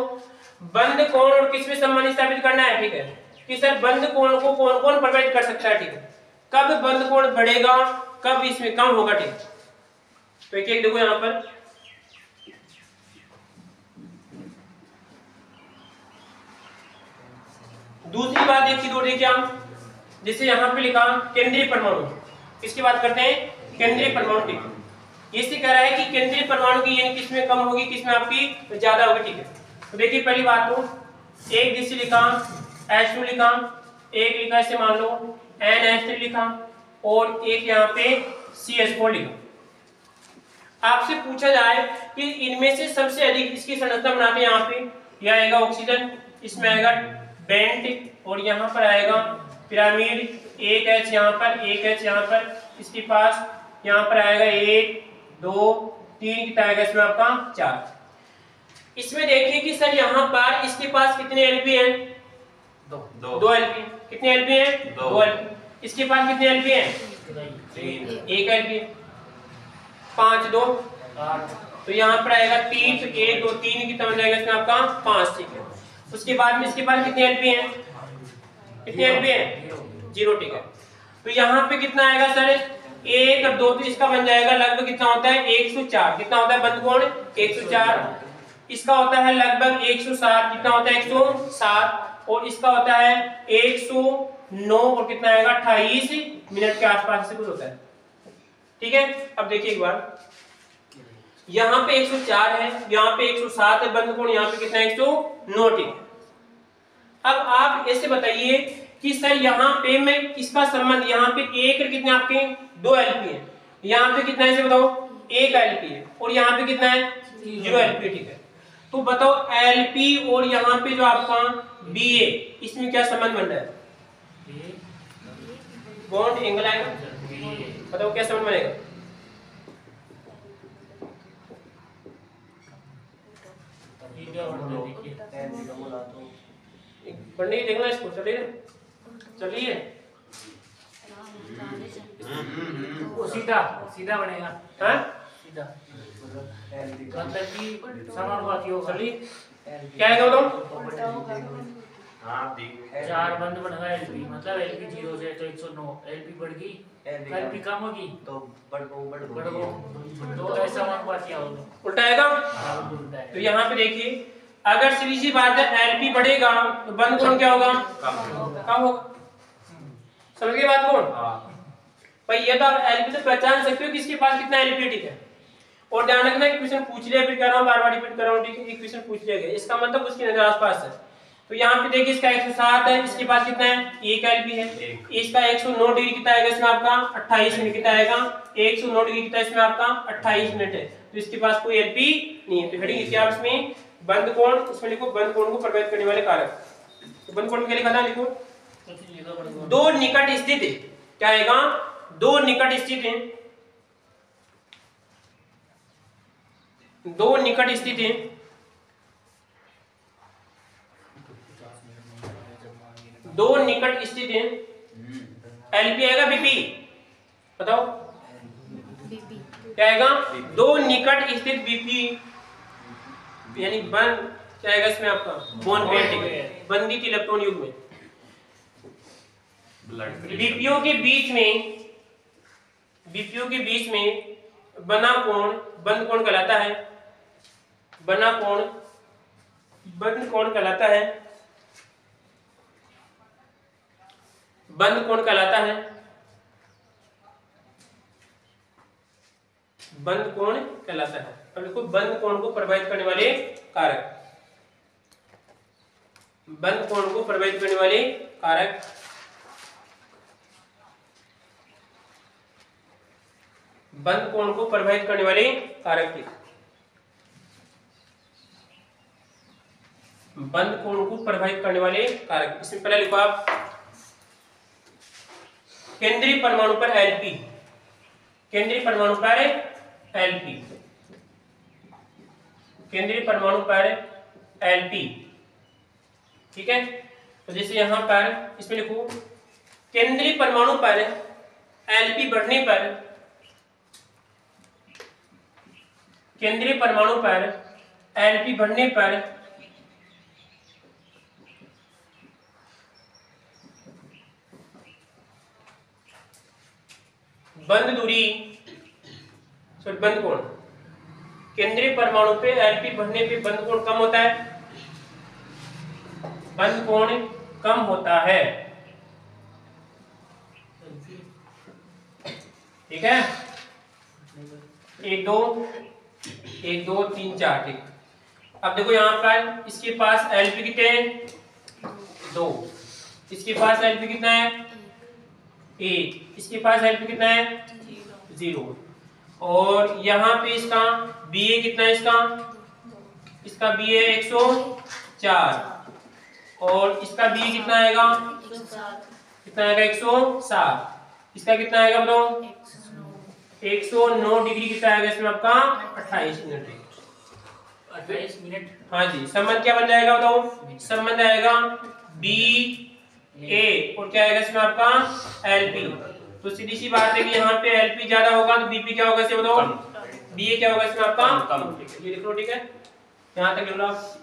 बंद कोण और किसमें संबंध स्थापित करना है, ठीक है, कि सर बंद कोण को कौन कौन प्रभावित कर सकता है, ठीक है, कब बंद कोण बढ़ेगा कब इसमें कम होगा, ठीक। तो एक एक देखो यहाँ पर दूसरी बात एक चीज और देखिए हम, जैसे यहाँ पे लिखा केंद्रीय परमाणु, किसकी बात करते हैं, केंद्रीय परमाणु, ठीक। इससे कह रहा है कि केंद्रीय परमाणु की यानी किसमें कम होगी किसमें आपकी ज्यादा होगी, ठीक है। तो देखिए पहली बात तो एक जैसे लिखा H2 लिखा, एक लिखा इसे मान लो NH3 लिखा और एक यहाँ पे CH4 लिखा। आपसे पूछा जाए कि इनमें से सबसे अधिक इसकी संरचना बनाते हैं यहाँ पे, यह आएगा ऑक्सीजन, इसमें आएगा बेंट और यहाँ पर आएगा पिरामिड, एक H यहाँ पर एक H यहाँ पर, इसके पास यहाँ पर आएगा 1 2 3 कितना आएगा इसमें आपका 4। इसमें देखिए कि सर यहाँ पर इसके पास कितने Lp हैं, दो Lp, कितने Lp हैं, दो Lp, इसके पास कितने Lp हैं, एक Lp, 5 2 8, तो यहाँ पर आएगा 3, तो 1 2 3 कितना बन जाएगा इसमें आपका 5, ठीक है। उसके बाद में इसके पास कितने Lp हैं, कितने Lp हैं 0, ठीक है। तो यहाँ पे कितना आएगा सर 1 और 2, तो इसका बन जाएगा लगभग कितना होता है 104, कितना होता है बंद कोण 104, इसका होता है लगभग 107, कितना होता है 107, और इसका होता है 109 और कितना आएगा 28 मिनट के आसपास से कुछ होता है, ठीक है। अब देखिए एक बार यहाँ पे 104 है, यहाँ पे 107 है बंद कोण, यहाँ पे कितना है 109, ठीक। अब आप ऐसे बताइए कि सर यहाँ पे मैं इसका संबंध, यहाँ पे एक कितने आपके 2 Lp है, यहाँ पे कितना है इसे बताओ 1 Lp है और यहाँ पे कितना है 0 Lp, ठीक है। तो बताओ Lp और यहाँ पे जो आपका Ba इसमें क्या संबंध बन रहा है, बॉन्ड एंगल आएगा, बताओ क्या संबंध बनेगा, पढ़ने ही देखना इसको, चलिए चलिए वो सीधा सीधा बनेगा, हाँ सीधा मतलब कि समानुपाती होगा, चलिए क्या है बताओ, हाँ ठीक, 4 बंद बनेगा Lp, मतलब Lp 0 से तो 109, Lp बढ़ गई Lp कम होगी तो बढ़ गो, तो ऐसा समानुपाती होगा, उल्टा आएगा। तो यहाँ पे देखिए अगर सीधी सी बात है Lp बढ़ेगा तो बंद कोण क्या होगा, कम होगा, समझ गए बात को। भाई ये तो आप Lp से पहचान सकते हो कि इसके पास कितना Lp, ठीक है। और ध्यान रखना क्वेश्चन पूछ लिया, फिर कर रहा हूँ बार बार रिपीट कर रहा हूँ, ठीक है, क्वेश्चन पूछ लिया गया इसका मतलब उसकी नजर आसपास है। तो यहाँ पे देखिए इसका 107 है, इसके पास कितना है 1 Lp है, इसका 109 डिग्री कितना आएगा इसमें आपका 28 मिनट कितना आएगा, 109 डिग्री कितना इसमें आपका 28 मिनट है, तो इसके पास कोई Lp नहीं है। तो हेडिंग क्या इसमें बंद कोण, इसमें लिखो बंद कोण को प्रभावित करने वाले कारक। तो बंद कोण में क्या लिखा था, लिखो दो निकट स्थित, क्या आएगा दो निकट स्थित हैं, दो निकट स्थित हैं, दो निकट स्थित हैं, Lp आएगा Bp, बताओ क्या आएगा, दो निकट स्थित Bp यानी बंद क्या आएगा इसमें आपका बोन पेयर, ठीक है, बंधित इलेक्ट्रॉन युग्म में। बीपीओ के बीच में बना कोण बंद कोण कहलाता है, बना कोण बंद कोण कहलाता है, बंद कोण कहलाता है, बंद कोण कहलाता है। अब देखो बंद कोण को प्रभावित करने वाले कारक, बंद कोण को प्रभावित करने वाले कारक, बंद कोण को प्रभावित करने वाले कारक थे, बंद कोण को प्रभावित करने वाले कारक। इसमें पहले लिखो आप केंद्रीय परमाणु पर एलपी, केंद्रीय परमाणु पर एलपी, केंद्रीय परमाणु पर एलपी, ठीक है। तो जैसे यहां पर इसमें लिखो केंद्रीय परमाणु पर एलपी बढ़ने पर, केंद्रीय परमाणु पर एलपी बढ़ने पर बंद दूरी सॉरी बंद कोण, केंद्रीय परमाणु पे एलपी बढ़ने पे बंद कोण कम होता है, बंद कोण कम होता है, ठीक है। 1 2 1 2 3 4, ठीक। अब देखो यहाँ पर इसके पास एलपी कितने हैं 2, इसके पास एलपी कितना है 1, इसके पास एलपी कितना है 0, और यहाँ पे इसका बीए कितना है, इसका बीए 104, और इसका बीए कितना आएगा, कितना आएगा 107, इसका कितना आएगा बताओ 109 डिग्री, कितना आएगा इसमें आपका 28 मिनट, 28 मिनट। हाँ जी। संबंध क्या बन जाएगा बताओ, संबंध आएगा बी ए, और क्या आएगा इसमें आपका एलपी। तो सीधी सी बात है कि यहाँ पे एलपी ज्यादा होगा तो बीपी क्या होगा इसे बताओ, बी ए क्या होगा इसमें आपका, ये लिख लो, ठीक है, यहाँ तक लिख लो आप।